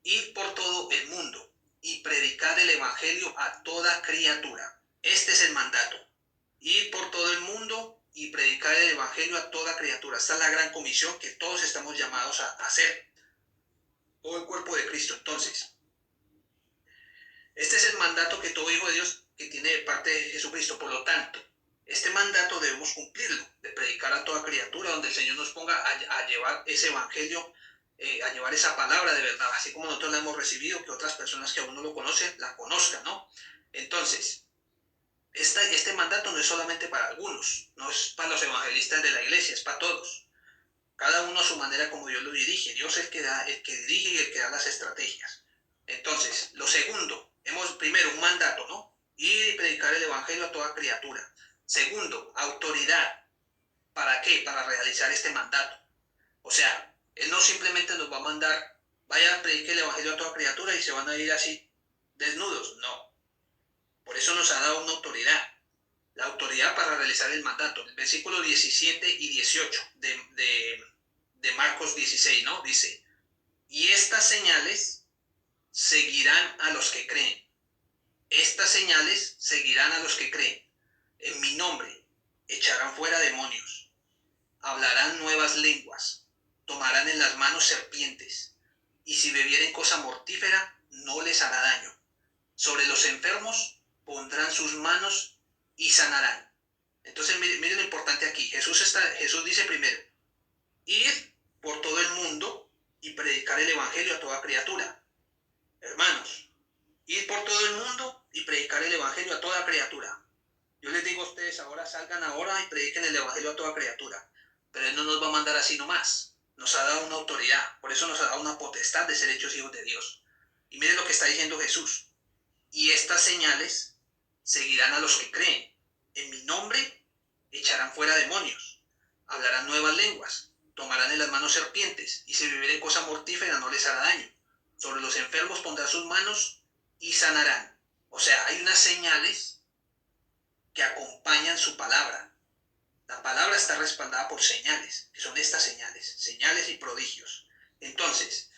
id por todo el mundo y predicad el evangelio a toda criatura. Este es el mandato. Ir por todo el mundo y predicar el evangelio a toda criatura. Esta es la gran comisión que todos estamos llamados a hacer. Todo el cuerpo de Cristo. Entonces, este es el mandato que todo hijo de Dios que tiene de parte de Jesucristo. Por lo tanto, este mandato debemos cumplirlo, de predicar a toda criatura, donde el Señor nos ponga a llevar ese evangelio, a llevar esa palabra de verdad, así como nosotros la hemos recibido, que otras personas que aún no lo conocen, la conozcan, ¿no? Entonces, este mandato no es solamente para algunos, no es para los evangelistas de la iglesia, es para todos. Cada uno a su manera como Dios lo dirige. Dios es el que dirige y el que da las estrategias. Entonces, lo segundo, primero un mandato, ¿no? Ir y predicar el evangelio a toda criatura. Segundo, autoridad. ¿Para qué? Para realizar este mandato. O sea, Él no simplemente nos va a mandar, vaya a predicar el evangelio a toda criatura y se van a ir así desnudos. No. Por eso nos ha dado una autoridad. La autoridad para realizar el mandato. El versículo 17 y 18 de Marcos 16, ¿no? Dice, y estas señales seguirán a los que creen. Estas señales seguirán a los que creen. En mi nombre echarán fuera demonios, hablarán nuevas lenguas, tomarán en las manos serpientes, y si bebieren cosa mortífera, no les hará daño. Sobre los enfermos pondrán sus manos y sanarán. Entonces, miren lo importante aquí. Jesús dice primero, ir por todo el mundo y predicar el evangelio a toda criatura. Hermanos, ir por todo el mundo y predicar el evangelio a toda criatura. Yo les digo a ustedes ahora, salgan ahora y prediquen el evangelio a toda criatura. Pero Él no nos va a mandar así nomás. Nos ha dado una autoridad. Por eso nos ha dado una potestad de ser hechos hijos de Dios. Y miren lo que está diciendo Jesús. Y estas señales seguirán a los que creen. En mi nombre echarán fuera demonios. Hablarán nuevas lenguas. Tomarán en las manos serpientes. Y si bebieren cosa mortífera no les hará daño. Sobre los enfermos pondrán sus manos y sanarán. O sea, hay unas señales que acompañan su palabra. La palabra está respaldada por señales, que son estas señales y prodigios. Entonces,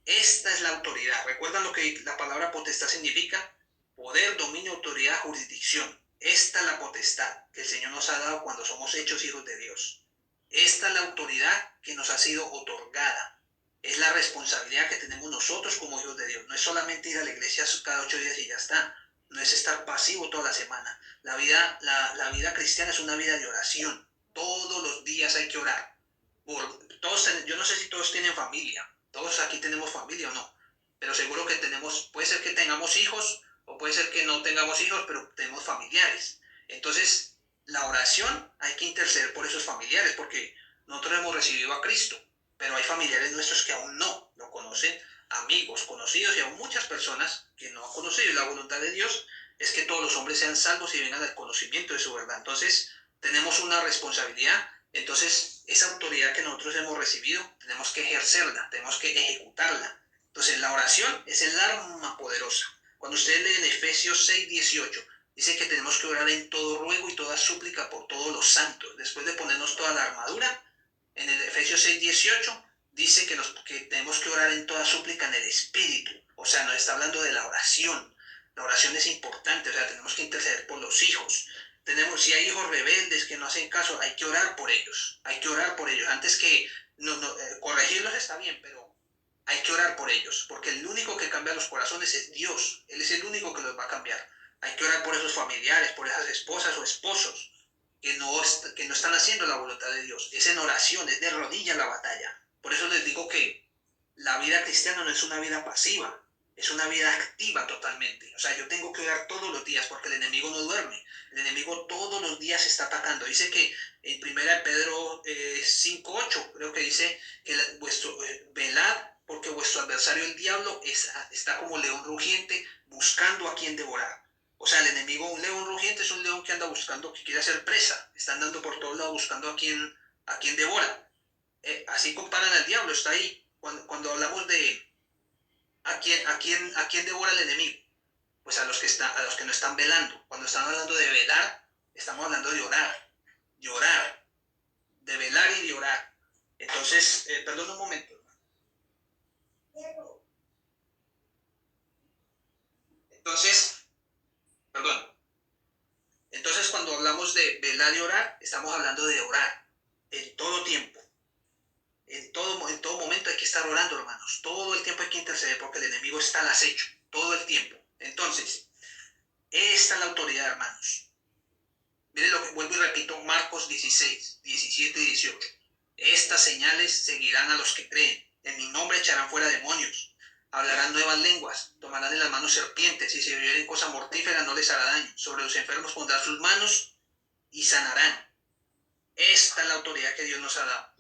esta es la autoridad. ¿Recuerdan lo que la palabra potestad significa? Poder, dominio, autoridad, jurisdicción. Esta es la potestad que el Señor nos ha dado cuando somos hechos hijos de Dios. Esta es la autoridad que nos ha sido otorgada. Es la responsabilidad que tenemos nosotros como hijos de Dios. No es solamente ir a la iglesia cada 8 días y ya está. No es estar pasivo toda la semana. La vida cristiana es una vida de oración. Todos los días hay que orar. Yo no sé si todos tienen familia. Todos aquí tenemos familia o no. pero seguro que puede ser que tengamos hijos o puede ser que no tengamos hijos, pero tenemos familiares. Entonces, la oración hay que interceder por esos familiares, porque nosotros hemos recibido a Cristo, pero hay familiares nuestros que aún no lo conocen, amigos, conocidos y aún muchas personas que no han conocido. Y la voluntad de Dios es que todos los hombres sean salvos y vengan al conocimiento de su verdad. Entonces, tenemos una responsabilidad. Entonces, esa autoridad que nosotros hemos recibido, tenemos que ejercerla, tenemos que ejecutarla. Entonces, la oración es el arma poderosa. Cuando ustedes leen Efesios 6:18, dice que tenemos que orar en todo ruego y toda súplica por todos los santos. Después de ponernos toda la armadura, en el Efesios 6:18 dice que tenemos que orar en toda súplica en el Espíritu. O sea, nos está hablando de la oración. La oración es importante, o sea, tenemos que interceder por los hijos. Si hay hijos rebeldes que no hacen caso, hay que orar por ellos. Hay que orar por ellos. Antes que corregirlos está bien, pero hay que orar por ellos, porque el único que cambia los corazones es Dios. Él es el único que los va a cambiar. Hay que orar por esos familiares, por esas esposas o esposos que no están haciendo la voluntad de Dios. Es en oración, es de rodillas la batalla. Por eso les digo que la vida cristiana no es una vida pasiva, es una vida activa totalmente. O sea, yo tengo que orar todos los días porque el enemigo no duerme. El enemigo todos los días está atacando. Dice que en 1 Pedro 5:8 creo que dice que velad porque vuestro adversario el diablo está como león rugiente buscando a quien devorar. O sea, el enemigo, un león rugiente es un león que anda buscando, que quiere hacer presa. Está andando por todos lados buscando a quien devora. Así comparan al diablo, está ahí. Cuando hablamos de a quién devora el enemigo, pues a los que no están velando. Cuando están hablando de velar, estamos hablando de orar, de velar y de orar. Entonces, perdón un momento. Entonces, cuando hablamos de velar y orar, estamos hablando de orar en todo tiempo. En todo momento hay que estar orando, hermanos. Todo el tiempo hay que interceder porque el enemigo está al acecho. Todo el tiempo. Entonces, esta es la autoridad, hermanos. Miren lo que vuelvo y repito, Marcos 16, 17 y 18. Estas señales seguirán a los que creen. En mi nombre echarán fuera demonios. Hablarán nuevas lenguas. Tomarán en las manos serpientes. Y si bebieren cosa mortífera no les hará daño. Sobre los enfermos pondrán sus manos y sanarán. Esta es la autoridad que Dios nos ha dado.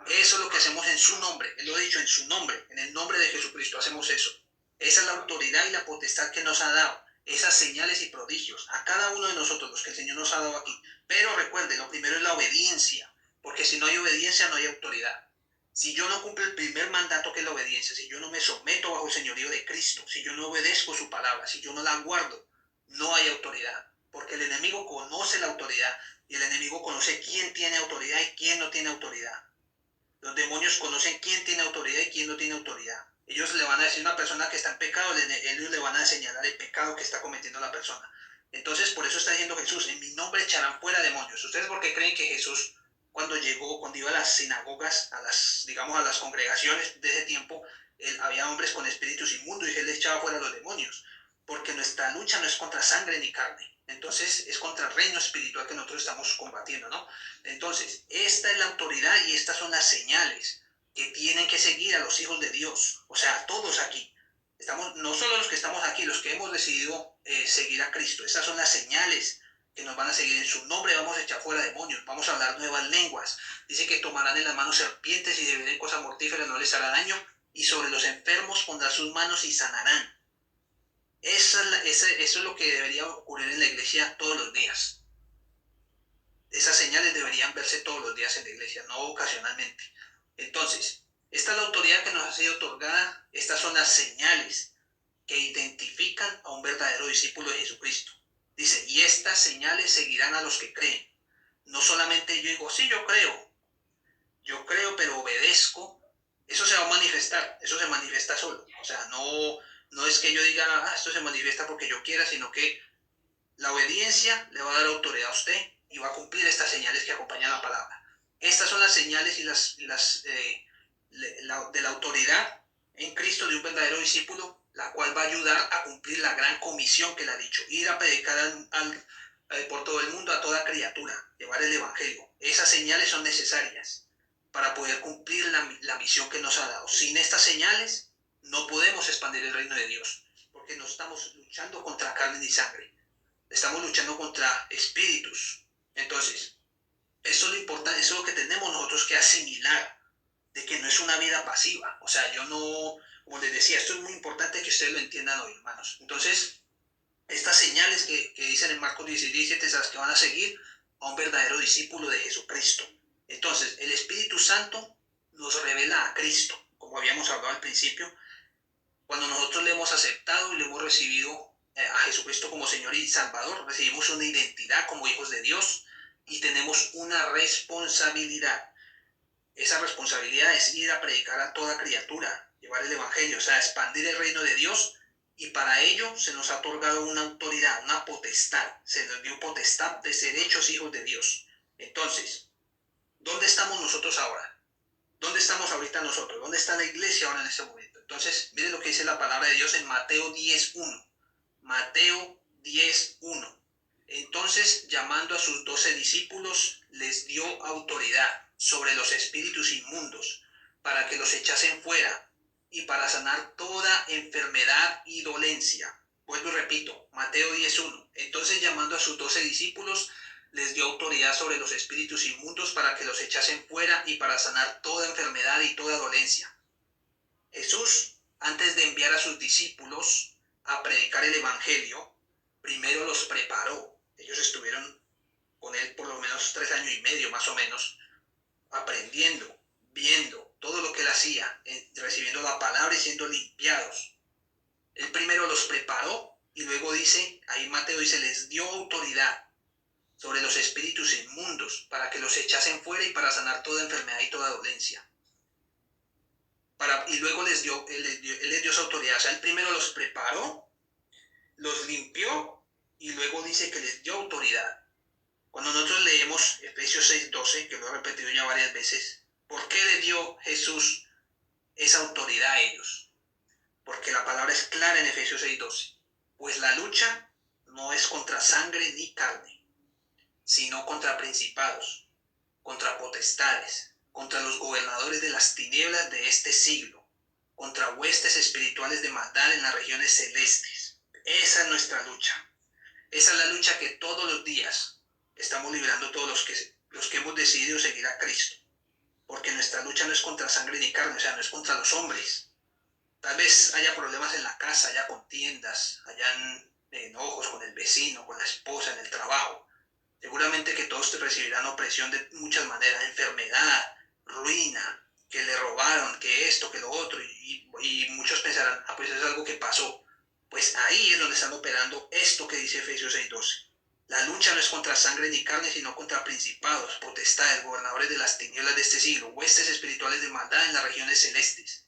Eso es lo que hacemos en su nombre. Él lo ha dicho, en su nombre. En el nombre de Jesucristo hacemos eso. Esa es la autoridad y la potestad que nos ha dado. Esas señales y prodigios. A cada uno de nosotros, los que el Señor nos ha dado aquí. Pero recuerde, lo primero es la obediencia. Porque si no hay obediencia, no hay autoridad. Si yo no cumplo el primer mandato que es la obediencia, si yo no me someto bajo el señorío de Cristo, si yo no obedezco su palabra, si yo no la guardo, no hay autoridad. Porque el enemigo conoce la autoridad y el enemigo conoce quién tiene autoridad y quién no tiene autoridad. Los demonios conocen quién tiene autoridad y quién no tiene autoridad. Ellos le van a decir a una persona que está en pecado, ellos le van a señalar el pecado que está cometiendo la persona. Entonces, por eso está diciendo Jesús, en mi nombre echarán fuera demonios. ¿Ustedes por qué creen que Jesús, cuando iba a las sinagogas, a las congregaciones de ese tiempo, había hombres con espíritus inmundos y él les echaba fuera a los demonios? Porque nuestra lucha no es contra sangre ni carne. Entonces es contra el reino espiritual que nosotros estamos combatiendo, ¿no? Entonces, esta es la autoridad y estas son las señales que tienen que seguir a los hijos de Dios. O sea, todos aquí. No solo los que estamos aquí, los que hemos decidido seguir a Cristo. Estas son las señales que nos van a seguir. En su nombre vamos a echar fuera demonios, vamos a hablar nuevas lenguas. Dice que tomarán en las manos serpientes y si beben cosas mortíferas no les hará daño. Y sobre los enfermos pondrán sus manos y sanarán. Eso es lo que debería ocurrir en la iglesia todos los días. Esas señales deberían verse todos los días en la iglesia, no ocasionalmente. Entonces, esta es la autoridad que nos ha sido otorgada. Estas son las señales que identifican a un verdadero discípulo de Jesucristo. Dice, y estas señales seguirán a los que creen. No solamente yo digo, sí, yo creo, pero obedezco. Eso se va a manifestar, eso se manifiesta solo. O sea, no es que yo diga, esto se manifiesta porque yo quiera, sino que la obediencia le va a dar autoridad a usted y va a cumplir estas señales que acompañan la palabra. Estas son las señales de la autoridad en Cristo de un verdadero discípulo, la cual va a ayudar a cumplir la gran comisión que le ha dicho, ir a predicar por todo el mundo a toda criatura, llevar el evangelio. Esas señales son necesarias para poder cumplir la misión que nos ha dado. Sin estas señales, no podemos expandir el reino de Dios, porque no estamos luchando contra carne ni sangre, estamos luchando contra espíritus. Entonces, eso es lo importante, eso es lo que tenemos nosotros que asimilar, de que no es una vida pasiva. O sea, yo no, como les decía, esto es muy importante que ustedes lo entiendan hoy, hermanos. Entonces, estas señales que dicen en Marcos 16, 17, son las que van a seguir a un verdadero discípulo de Jesucristo. Entonces, el Espíritu Santo nos revela a Cristo, como habíamos hablado al principio. Cuando nosotros le hemos aceptado y le hemos recibido a Jesucristo como Señor y Salvador, recibimos una identidad como hijos de Dios y tenemos una responsabilidad. Esa responsabilidad es ir a predicar a toda criatura, llevar el evangelio, o sea, expandir el reino de Dios, y para ello se nos ha otorgado una autoridad, una potestad, se nos dio potestad de ser hechos hijos de Dios. Entonces, ¿dónde estamos nosotros ahora? ¿Dónde estamos ahorita nosotros? ¿Dónde está la iglesia ahora en este momento? Entonces, miren lo que dice la palabra de Dios en Mateo 10:1. Mateo 10:1. Entonces, llamando a sus 12 discípulos, les dio autoridad sobre los espíritus inmundos, para que los echasen fuera, y para sanar toda enfermedad y dolencia. Vuelvo y repito, Mateo 10:1. Entonces, llamando a sus 12 discípulos, les dio autoridad sobre los espíritus inmundos para que los echasen fuera y para sanar toda enfermedad y toda dolencia. Jesús, antes de enviar a sus discípulos a predicar el evangelio, primero los preparó. Ellos estuvieron con él por lo menos 3 años y medio, más o menos, aprendiendo, viendo todo lo que él hacía, recibiendo la palabra y siendo limpiados. Él primero los preparó y luego dice, ahí Mateo dice, les dio autoridad sobre los espíritus inmundos para que los echasen fuera y para sanar toda enfermedad y toda dolencia. Y luego él les dio esa autoridad. O sea, él primero los preparó, los limpió y luego dice que les dio autoridad. Cuando nosotros leemos Efesios 6:12, que lo he repetido ya varias veces, ¿por qué le dio Jesús esa autoridad a ellos? Porque la palabra es clara en Efesios 6:12. Pues la lucha no es contra sangre ni carne, sino contra principados, contra potestades, contra los gobernadores de las tinieblas de este siglo, contra huestes espirituales de maldad en las regiones celestes. Esa es nuestra lucha. Esa es la lucha que todos los días estamos librando todos los que hemos decidido seguir a Cristo. Porque nuestra lucha no es contra sangre ni carne, o sea, no es contra los hombres. Tal vez haya problemas en la casa, haya contiendas, hayan enojos con el vecino, con la esposa, en el trabajo. Seguramente que todos te recibirán opresión de muchas maneras, enfermedad, ruina, que le robaron, que esto, que lo otro, y muchos pensarán, pues es algo que pasó. Pues ahí es donde están operando esto que dice Efesios 6:12. La lucha no es contra sangre ni carne, sino contra principados, potestades, gobernadores de las tinieblas de este siglo, huestes espirituales de maldad en las regiones celestes.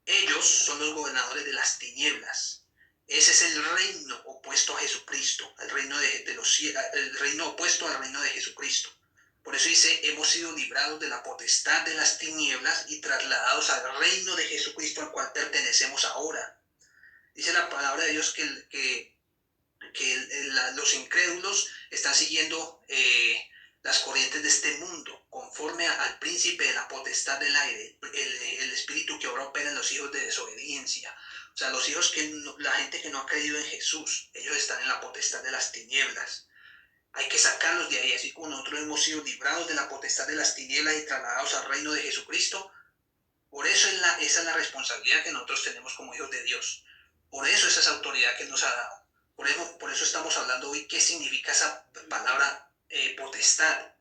Ellos son los gobernadores de las tinieblas. Ese es el reino opuesto a Jesucristo, el reino opuesto al reino de Jesucristo. Por eso dice, hemos sido librados de la potestad de las tinieblas y trasladados al reino de Jesucristo al cual pertenecemos ahora. Dice la palabra de Dios que los incrédulos están siguiendo las corrientes de este mundo, conforme al príncipe de la potestad del aire, el espíritu que ahora opera en los hijos de desobediencia. O sea, los hijos la gente que no ha creído en Jesús, ellos están en la potestad de las tinieblas. Hay que sacarlos de ahí, así como nosotros hemos sido librados de la potestad de las tinieblas y trasladados al reino de Jesucristo. Por eso esa es la responsabilidad que nosotros tenemos como hijos de Dios. Por eso esa es la autoridad que Él nos ha dado. Por eso estamos hablando hoy qué significa esa palabra potestad.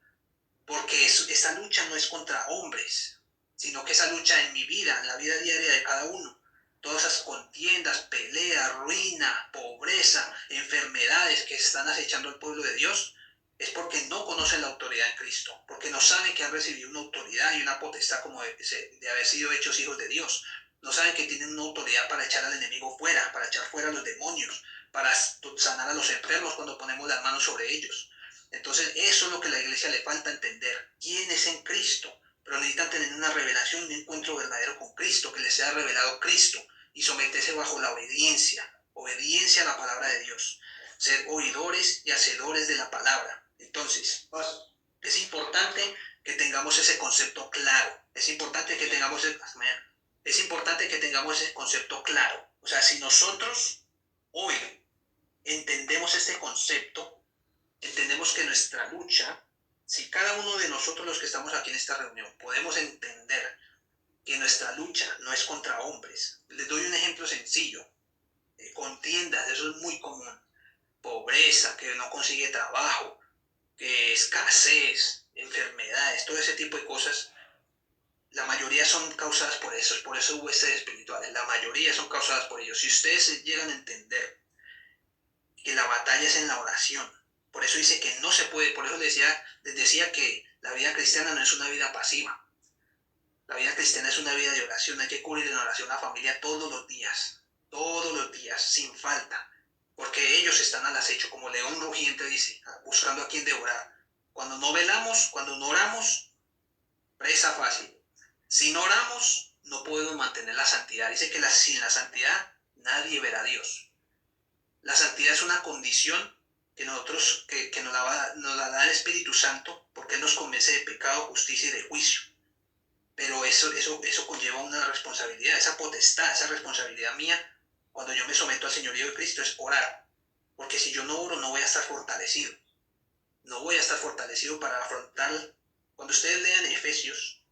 Porque esa lucha no es contra hombres, sino que esa lucha en mi vida, en la vida diaria de cada uno, todas esas contiendas, peleas, ruina, pobreza, enfermedades que están acechando al pueblo de Dios, es porque no conocen la autoridad en Cristo, porque no saben que han recibido una autoridad y una potestad como de haber sido hechos hijos de Dios. No saben que tienen una autoridad para echar al enemigo fuera, para echar fuera a los demonios, para sanar a los enfermos cuando ponemos las manos sobre ellos. Entonces eso es lo que a la iglesia le falta entender. ¿Quién es en Cristo? Pero necesitan tener una revelación, un encuentro verdadero con Cristo, que les sea revelado Cristo y someterse bajo la obediencia a la palabra de Dios. Ser oidores y hacedores de la palabra. Entonces, es importante que tengamos ese concepto claro. Es importante que tengamos es importante que tengamos ese concepto claro. O sea, si nosotros hoy entendemos este concepto, entendemos que nuestra lucha, si cada uno de nosotros los que estamos aquí en esta reunión podemos entender que nuestra lucha no es contra hombres. Les doy un ejemplo sencillo. Contiendas, eso es muy común. Pobreza, que no consigue trabajo, que escasez, enfermedades, todo ese tipo de cosas. La mayoría son causadas por eso huestes espirituales. La mayoría son causadas por ellos. Si ustedes llegan a entender que la batalla es en la oración, por eso dice que no se puede, por eso les decía que la vida cristiana no es una vida pasiva. La vida cristiana es una vida de oración. Hay que cubrir en oración a la familia todos los días, sin falta, porque ellos están al acecho, como león rugiente dice, buscando a quien devorar. Cuando no velamos, cuando no oramos, presa fácil. Si no oramos, no podemos mantener la santidad. Dice que sin la santidad nadie verá a Dios. La santidad es una condición que nosotros, que nos la da el Espíritu Santo, porque Él nos convence de pecado, justicia y de juicio. Pero eso conlleva una responsabilidad, esa potestad, esa responsabilidad mía, cuando yo me someto al señorío de Cristo, es orar. Porque si yo no oro, no voy a estar fortalecido. No voy a estar fortalecido para afrontar. Cuando ustedes lean Efesios,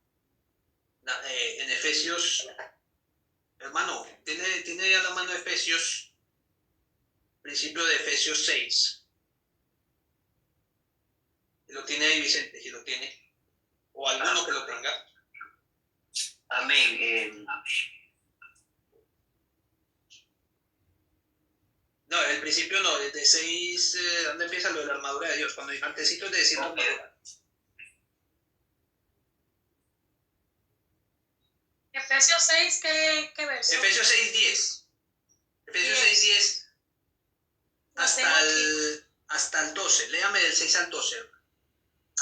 en Efesios, hermano, tiene ya la mano Efesios, principio de Efesios 6. Lo tiene ahí Vicente, si lo tiene, o alguno que lo tenga. Amén. No, el principio no, desde 6, ¿dónde empieza lo de la armadura de Dios? Cuando antesito de decirlo. Okay. Efesios 6, ¿qué verso? Efesios 6:10. Efesios 6:10 hasta el 12. Léame del 6 al 12.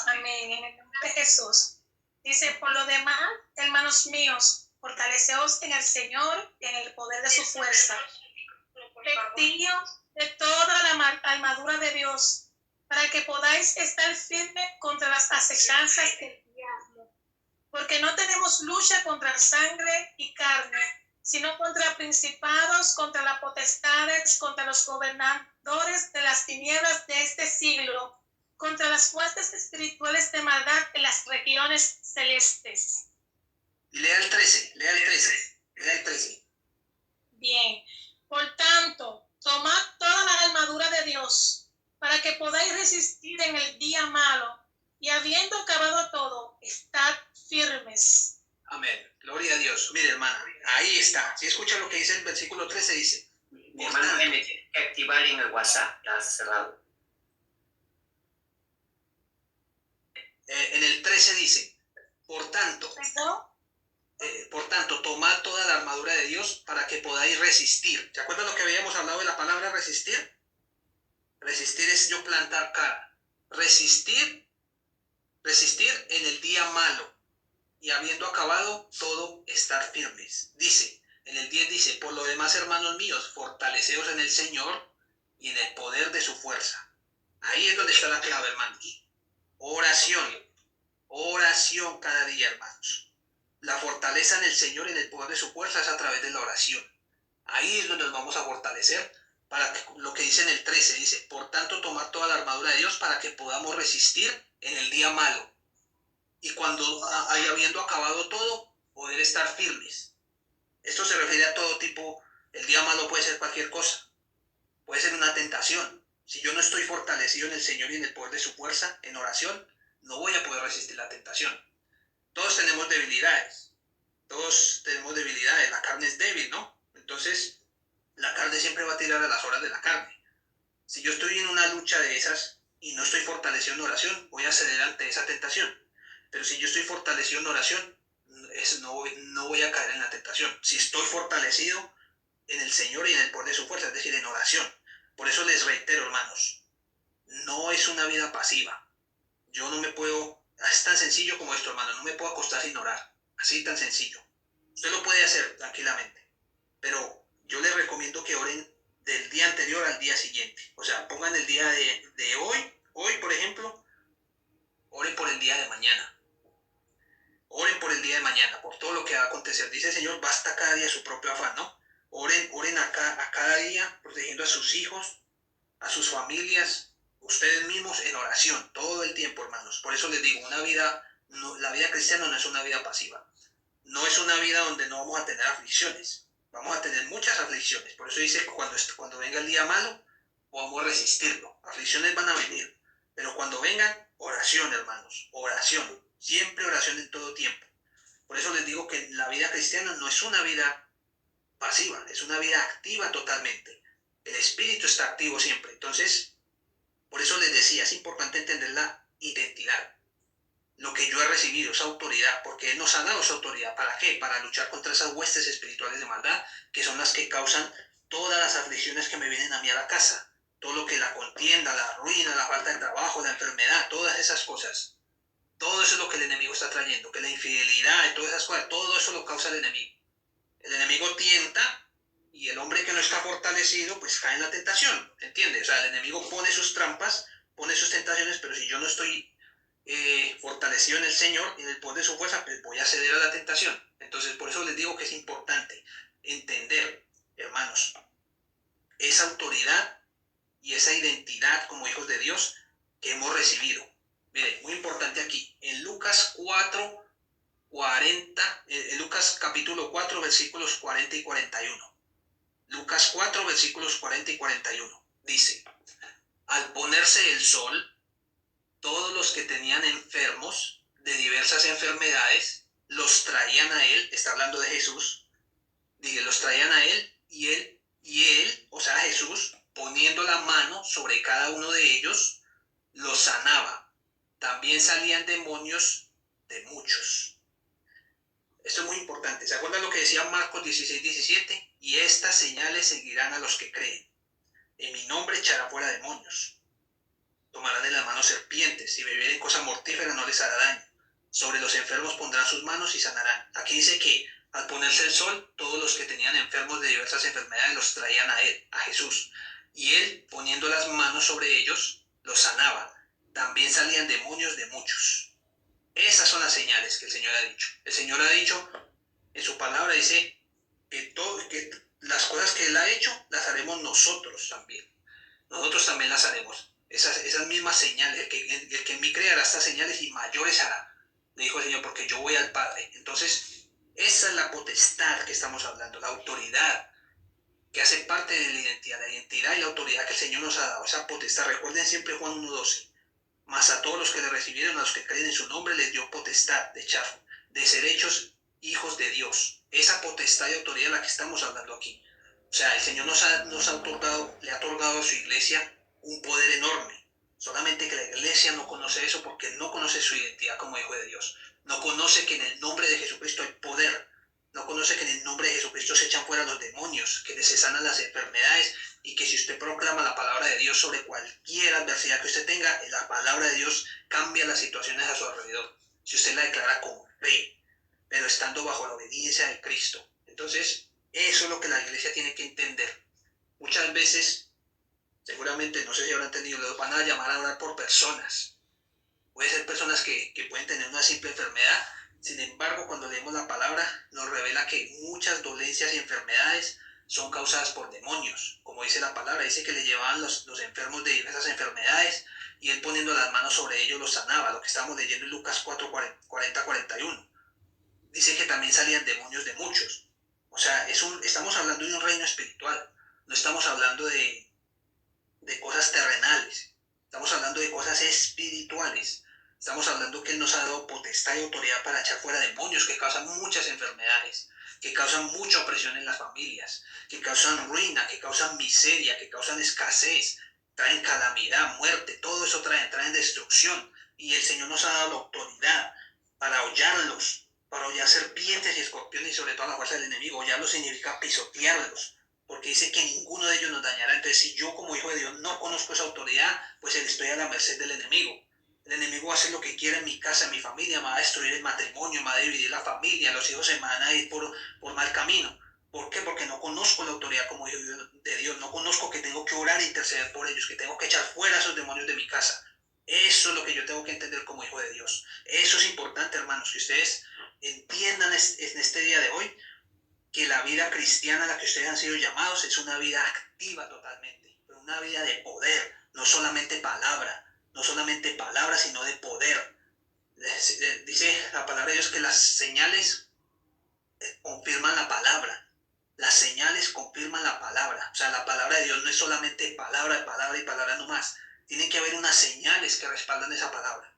Amén. En el nombre de Jesús. Dice, por lo demás, hermanos míos, fortaleceos en el Señor y en el poder de su fuerza. Vestidos de toda la armadura de Dios, para que podáis estar firmes contra las acechanzas del diablo. Porque no tenemos lucha contra sangre y carne, sino contra principados, contra las potestades, contra los gobernadores de las tinieblas de este siglo, contra las fuerzas espirituales de maldad en las regiones celestes. Lea el 13. Bien, por tanto, tomad toda la armadura de Dios, para que podáis resistir en el día malo, y habiendo acabado todo, estad firmes. Amén. Gloria a Dios. Mire, hermana, ahí está. Si escucha lo que dice el versículo 13, dice. Mi hermana me tiene que activar en el WhatsApp, ya cerrado. En el 13 dice, por tanto, tomad toda la armadura de Dios para que podáis resistir. ¿Se acuerdan lo que habíamos hablado de la palabra resistir? Resistir es yo plantar cara. Resistir en el día malo. Y habiendo acabado todo, estar firmes. Dice, en el 10 dice, por lo demás, hermanos míos, fortaleceos en el Señor y en el poder de su fuerza. Ahí es donde está la clave, hermanos. Oración cada día, hermanos. La fortaleza en el Señor y en el poder de su fuerza es a través de la oración. Ahí es donde nos vamos a fortalecer para que, lo que dice en el 13, dice, por tanto, tomar toda la armadura de Dios para que podamos resistir en el día malo. Y cuando habiendo acabado todo, poder estar firmes. Esto se refiere a todo tipo. El día malo puede ser cualquier cosa. Puede ser una tentación. Si yo no estoy fortalecido en el Señor y en el poder de su fuerza, en oración, no voy a poder resistir la tentación. Todos tenemos debilidades. La carne es débil, ¿no? Entonces, la carne siempre va a tirar a las horas de la carne. Si yo estoy en una lucha de esas y no estoy fortalecido en oración, voy a ceder ante esa tentación. Pero si yo estoy fortalecido en oración, no voy a caer en la tentación. Si estoy fortalecido en el Señor y en el poder de su fuerza, es decir, en oración. Por eso les reitero, hermanos, no es una vida pasiva. Yo no me puedo, es tan sencillo como esto, hermano, no me puedo acostar sin orar. Así tan sencillo. Usted lo puede hacer tranquilamente, pero yo les recomiendo que oren del día anterior al día siguiente. O sea, pongan el día de hoy, por ejemplo, oren por el día de mañana. Oren por el día de mañana, por todo lo que va a acontecer. Dice el Señor, basta cada día su propio afán, ¿no? Oren a cada día, protegiendo a sus hijos, a sus familias, ustedes mismos en oración, todo el tiempo, hermanos. Por eso les digo, la vida cristiana no es una vida pasiva. No es una vida donde no vamos a tener aflicciones. Vamos a tener muchas aflicciones. Por eso dice que cuando venga el día malo, vamos a resistirlo. Aflicciones van a venir. Pero cuando vengan, oración, hermanos. Oración. Siempre oración en todo tiempo. Por eso les digo que la vida cristiana no es una vida pasiva, es una vida activa totalmente. El espíritu está activo siempre. Entonces, por eso les decía, es importante entender la identidad. Lo que yo he recibido, esa autoridad, porque Él nos ha dado esa autoridad. ¿Para qué? Para luchar contra esas huestes espirituales de maldad, que son las que causan todas las aflicciones que me vienen a mí a la casa. Todo lo que la contienda, la ruina, la falta de trabajo, la enfermedad, todas esas cosas. Todo eso es lo que el enemigo está trayendo, que la infidelidad y todas esas cosas, todo eso lo causa el enemigo. El enemigo tienta y el hombre que no está fortalecido, pues cae en la tentación, ¿entiendes? O sea, el enemigo pone sus trampas, pone sus tentaciones, pero si yo no estoy fortalecido en el Señor y en el poder de su fuerza, pues voy a ceder a la tentación. Entonces, por eso les digo que es importante entender, hermanos, esa autoridad y esa identidad como hijos de Dios que hemos recibido. Miren, muy importante aquí, en Lucas 40, Lucas capítulo 4, versículos 40 y 41. Lucas 4, versículos 40 y 41. Dice, al ponerse el sol, todos los que tenían enfermos de diversas enfermedades, los traían a él, está hablando de Jesús, dice, los traían a él, y él, o sea Jesús, poniendo la mano sobre cada uno de ellos, los sanaba. También salían demonios de muchos. Esto es muy importante. ¿Se acuerdan lo que decía Marcos 16, 17? Y estas señales seguirán a los que creen. En mi nombre echarán fuera demonios. Tomarán en las manos serpientes. Si bebieren cosa mortífera no les hará daño. Sobre los enfermos pondrán sus manos y sanarán. Aquí dice que al ponerse el sol, todos los que tenían enfermos de diversas enfermedades los traían a él, a Jesús. Y él, poniendo las manos sobre ellos, los sanaba. También salían demonios de muchos. Esas son las señales que el Señor ha dicho. El Señor ha dicho, en su palabra dice, que las cosas que Él ha hecho, las haremos nosotros también. Nosotros también las haremos. Esas mismas señales, el que en mí creará estas señales y mayores hará. Le dijo el Señor, porque yo voy al Padre. Entonces, esa es la potestad que estamos hablando, la autoridad que hace parte de la identidad y la autoridad que el Señor nos ha dado. Esa potestad, recuerden siempre Juan 1:12. Mas a todos los que le recibieron, a los que creen en su nombre, les dio potestad de ser hechos hijos de Dios. Esa potestad y autoridad de la que estamos hablando aquí. O sea, el Señor le ha otorgado a su iglesia un poder enorme. Solamente que la iglesia no conoce eso porque no conoce su identidad como hijo de Dios. No conoce que en el nombre de Jesucristo hay poder. No conoce que en el nombre de Jesucristo se echan fuera los demonios, que se sanan las enfermedades y que si usted proclama la palabra de Dios sobre cualquier adversidad que usted tenga, la palabra de Dios cambia las situaciones a su alrededor. Si usted la declara con fe, pero estando bajo la obediencia de Cristo. Entonces, eso es lo que la iglesia tiene que entender. Muchas veces, seguramente, no sé si habrán entendido, los van a llamar a orar por personas. Puede ser personas que pueden tener una simple enfermedad. Sin embargo, cuando leemos la palabra, nos revela que muchas dolencias y enfermedades son causadas por demonios. Como dice la palabra, dice que le llevaban los enfermos de diversas enfermedades y él poniendo las manos sobre ellos los sanaba. Lo que estamos leyendo en Lucas 4, 40, 41. Dice que también salían demonios de muchos. O sea, estamos hablando de un reino espiritual. No estamos hablando de cosas terrenales. Estamos hablando de cosas espirituales. Estamos hablando que Él nos ha dado potestad y autoridad para echar fuera demonios que causan muchas enfermedades, que causan mucha opresión en las familias, que causan ruina, que causan miseria, que causan escasez, traen calamidad, muerte, todo eso traen destrucción. Y el Señor nos ha dado la autoridad para hollarlos, para hollar serpientes y escorpiones y sobre todo la fuerza del enemigo. Hollarlos significa pisotearlos, porque dice que ninguno de ellos nos dañará. Entonces, si yo como hijo de Dios no conozco esa autoridad, pues estoy a la merced del enemigo. El enemigo va a hacer lo que quiera en mi casa, en mi familia, me va a destruir el matrimonio, me va a dividir la familia, los hijos se me van a ir por mal camino. ¿Por qué? Porque no conozco la autoridad como hijo de Dios, no conozco que tengo que orar e interceder por ellos, que tengo que echar fuera a esos demonios de mi casa. Eso Eso es lo que yo tengo que entender como hijo de Dios. Eso es importante, hermanos, que ustedes entiendan en este día de hoy que la vida cristiana a la que ustedes han sido llamados es una vida activa totalmente, pero una vida de poder, no solamente palabra, sino de poder. Dice la palabra de Dios que las señales confirman la palabra. Las señales confirman la palabra. O sea, la palabra de Dios no es solamente palabra y palabra no más. Tiene que haber unas señales que respaldan esa palabra.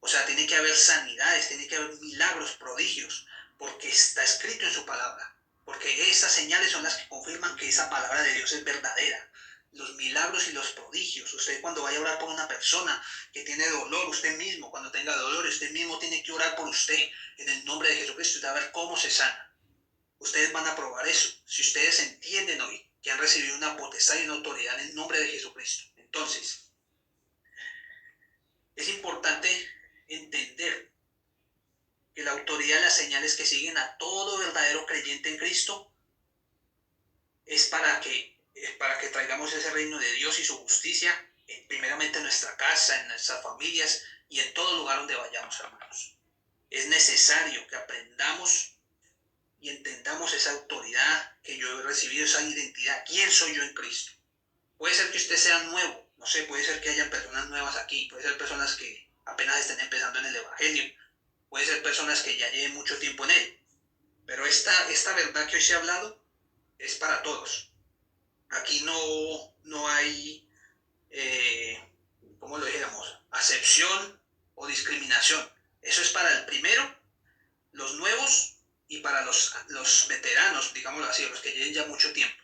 O sea, tiene que haber sanidades, tiene que haber milagros, prodigios, porque está escrito en su palabra. Porque esas señales son las que confirman que esa palabra de Dios es verdadera. Los milagros y los prodigios. Usted cuando vaya a orar por una persona que tiene dolor, usted mismo, cuando tenga dolor, usted mismo tiene que orar por usted en el nombre de Jesucristo y a ver cómo se sana. Ustedes van a probar eso. Si ustedes entienden hoy que han recibido una potestad y una autoridad en el nombre de Jesucristo. Entonces, es importante entender que la autoridad y las señales que siguen a todo verdadero creyente en Cristo es para que traigamos ese reino de Dios y su justicia, primeramente en nuestra casa, en nuestras familias y en todo lugar donde vayamos, hermanos. Es necesario que aprendamos y entendamos esa autoridad que yo he recibido, esa identidad. ¿Quién soy yo en Cristo? Puede ser que usted sea nuevo, no sé, puede ser que haya personas nuevas aquí, puede ser personas que apenas estén empezando en el Evangelio, puede ser personas que ya lleven mucho tiempo en él, pero esta verdad que hoy se ha hablado es para todos. Aquí no hay, ¿cómo lo dijéramos? Acepción o discriminación. Eso es para el primero, los nuevos, y para los veteranos, digámoslo así, los que lleven ya mucho tiempo.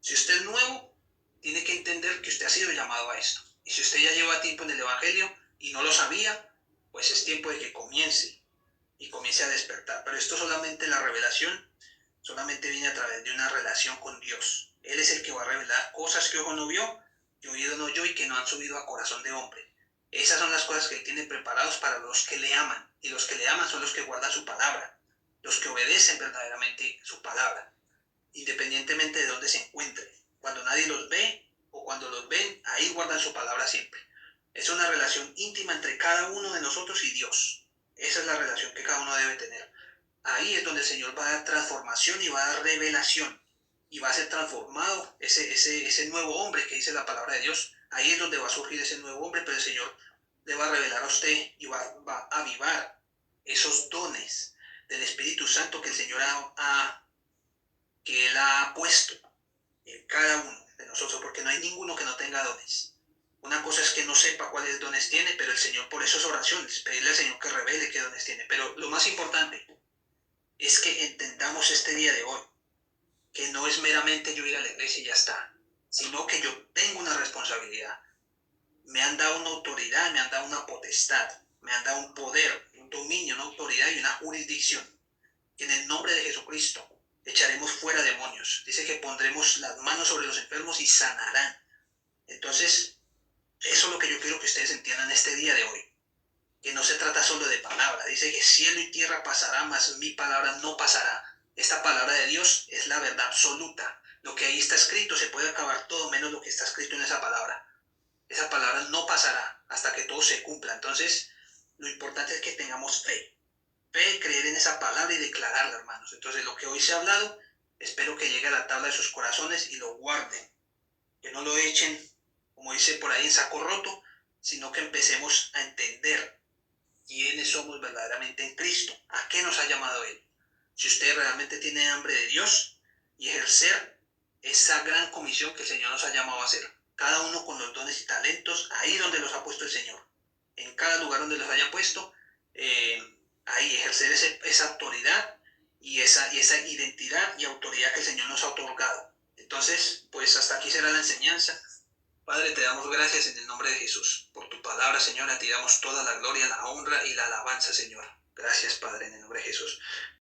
Si usted es nuevo, tiene que entender que usted ha sido llamado a esto. Y si usted ya lleva tiempo en el Evangelio y no lo sabía, pues es tiempo de que comience a despertar. Pero esto solamente, la revelación, solamente viene a través de una relación con Dios. Él es el que va a revelar cosas que ojo no vio, que oído no oyó y que no han subido a corazón de hombre. Esas son las cosas que Él tiene preparados para los que le aman. Y los que le aman son los que guardan su palabra, los que obedecen verdaderamente su palabra, independientemente de dónde se encuentren. Cuando nadie los ve o cuando los ven, ahí guardan su palabra siempre. Es una relación íntima entre cada uno de nosotros y Dios. Esa es la relación que cada uno debe tener. Ahí es donde el Señor va a dar transformación y va a dar revelación. Y va a ser transformado ese nuevo hombre que dice la palabra de Dios. Ahí es donde va a surgir ese nuevo hombre, pero el Señor le va a revelar a usted y va a avivar esos dones del Espíritu Santo que el Señor que Él ha puesto en cada uno de nosotros, porque no hay ninguno que no tenga dones. Una cosa es que no sepa cuáles dones tiene, pero el Señor, por eso es oración, es pedirle al Señor que revele qué dones tiene. Pero lo más importante es que entendamos este día de hoy, que no es meramente yo ir a la iglesia y ya está, sino que yo tengo una responsabilidad. Me han dado una autoridad, me han dado una potestad, me han dado un poder, un dominio, una autoridad y una jurisdicción. Y en el nombre de Jesucristo echaremos fuera demonios. Dice que pondremos las manos sobre los enfermos y sanarán. Entonces, eso es lo que yo quiero que ustedes entiendan este día de hoy. Que no se trata solo de palabra. Dice que cielo y tierra pasará, mas mi palabra no pasará. Esta palabra de Dios es la verdad absoluta. Lo que ahí está escrito se puede acabar todo menos lo que está escrito en esa palabra. Esa palabra no pasará hasta que todo se cumpla. Entonces, lo importante es que tengamos fe. Fe, creer en esa palabra y declararla, hermanos. Entonces, lo que hoy se ha hablado, espero que llegue a la tabla de sus corazones y lo guarden. Que no lo echen, como dice por ahí, en saco roto, sino que empecemos a entender quiénes somos verdaderamente en Cristo. ¿A qué nos ha llamado Él? Si usted realmente tiene hambre de Dios y ejercer esa gran comisión que el Señor nos ha llamado a hacer. Cada uno con los dones y talentos, ahí donde los ha puesto el Señor. En cada lugar donde los haya puesto, ahí ejercer esa autoridad y esa identidad y autoridad que el Señor nos ha otorgado. Entonces, pues hasta aquí será la enseñanza. Padre, te damos gracias en el nombre de Jesús por tu palabra, Señor. A ti damos toda la gloria, la honra y la alabanza, Señor. Gracias, Padre, en el nombre de Jesús.